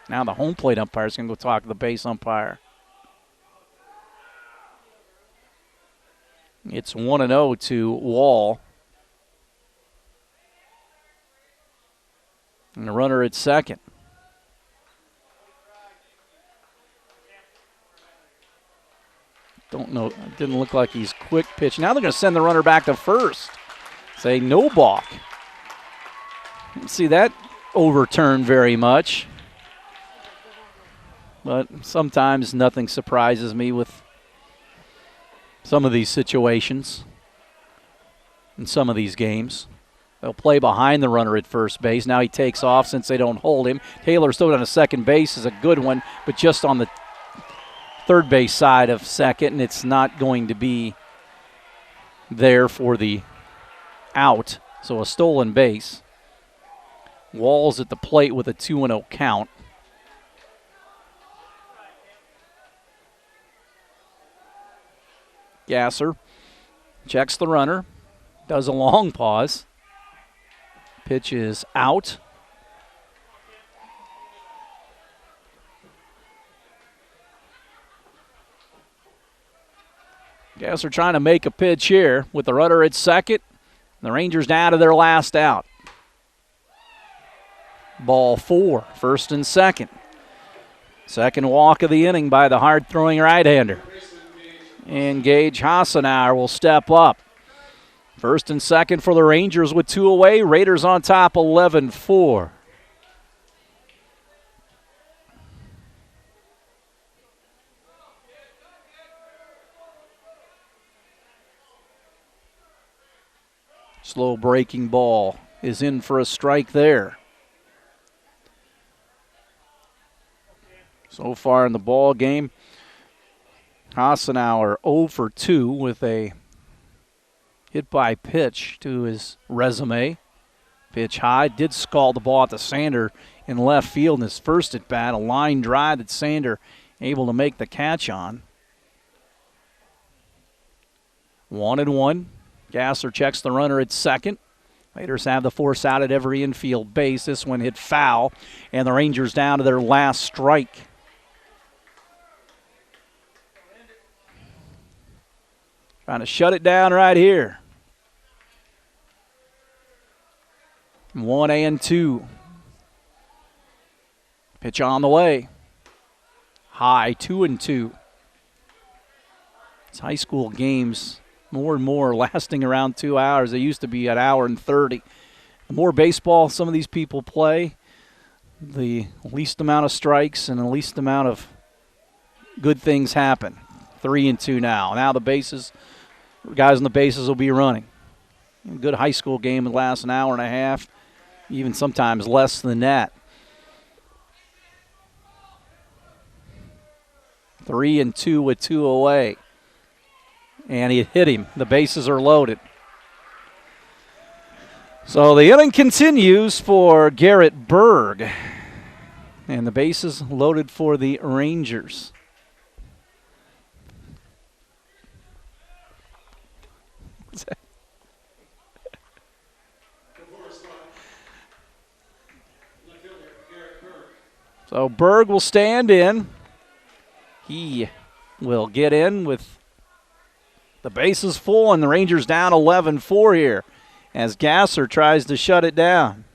Speaker 1: Now the home plate umpire is going to go talk to the base umpire. It's 1-0 to Wall. And the runner at second. Don't know. It didn't look like he's quick pitch. Now they're going to send the runner back to first. Say no balk. Didn't see that overturned very much. But sometimes nothing surprises me with some of these situations in some of these games. They'll play behind the runner at first base. Now he takes off since they don't hold him. Taylor still on a second base is a good one, but just on the third base side of second, and it's not going to be there for the out. So a stolen base. Wall's at the plate with a 2-0 count. Gasser checks the runner, does a long pause. Pitch is out. Gasser trying to make a pitch here with the runner at second. The Rangers down to their last out. Ball 4, first and second. Second walk of the inning by the hard-throwing right-hander. And Gage Hassenauer will step up. First and second for the Rangers with 2 away. Raiders on top 11-4. Slow breaking ball is in for a strike there. So far in the ball game, Hassenauer 0 for 2 with a hit by pitch to his resume. Pitch high, did scald the ball at the Sander in left field in his first at bat. A line drive that Sander able to make the catch on. 1-1. Gasser checks the runner at second. Raiders have the force out at every infield base. This one hit foul, and the Rangers down to their last strike. Trying to shut it down right here. 1-2. Pitch on the way. High, 2-2. It's high school games, more and more lasting around 2 hours. They used to be an hour and 30. The more baseball some of these people play, the least amount of strikes and the least amount of good things happen. 3-2 now. Now the bases, guys on the bases will be running. A good high school game would last an hour and a half, even sometimes less than that. 3-2 with 2 away. And he hit him. The bases are loaded. So the inning continues for Garrett Berg. And the bases loaded for the Rangers. So Berg will stand in. He will get in with the bases full, and the Rangers down 11-4 here as Gasser tries to shut it down.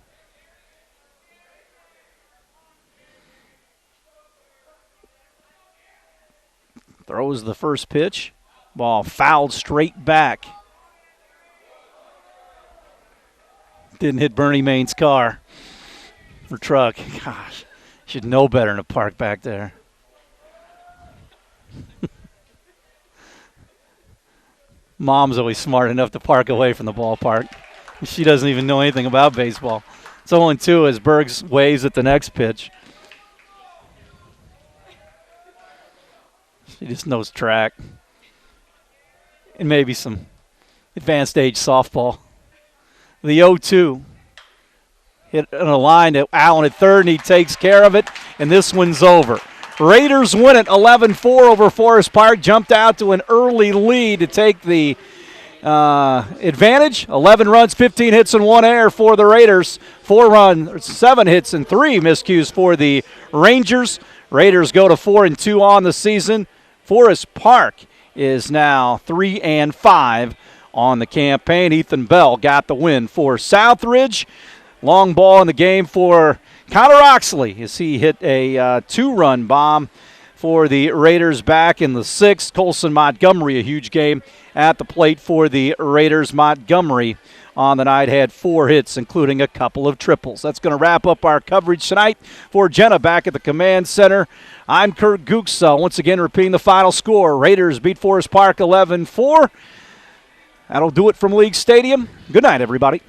Speaker 1: Throws the first pitch. Ball fouled straight back. Didn't hit Bernie Main's car. for truck. Gosh, should know better than to park back there. Mom's always smart enough to park away from the ballpark. She doesn't even know anything about baseball. It's 0-2 as Bergs waves at the next pitch. She just knows track. And maybe some advanced age softball. The 0-2. Hit on a line to Allen at third, and he takes care of it, and this one's over. Raiders win it 11-4 over Forest Park. Jumped out to an early lead to take the advantage. 11 runs, 15 hits, and 1 error for the Raiders. 7 hits, and 3 miscues for the Rangers. Raiders go to 4-2 on the season. Forest Park is now 3-5 on the campaign. Ethan Bell got the win for Southridge. Long ball in the game for Connor Oxley as he hit a 2-run bomb for the Raiders back in the 6th. Colson Montgomery, a huge game at the plate for the Raiders. Montgomery on the night had 4 hits, including a couple of triples. That's going to wrap up our coverage tonight. For Jenna back at the command center, I'm Kurt Guxa. Once again, repeating the final score. Raiders beat Forest Park 11-4. That'll do it from League Stadium. Good night, everybody.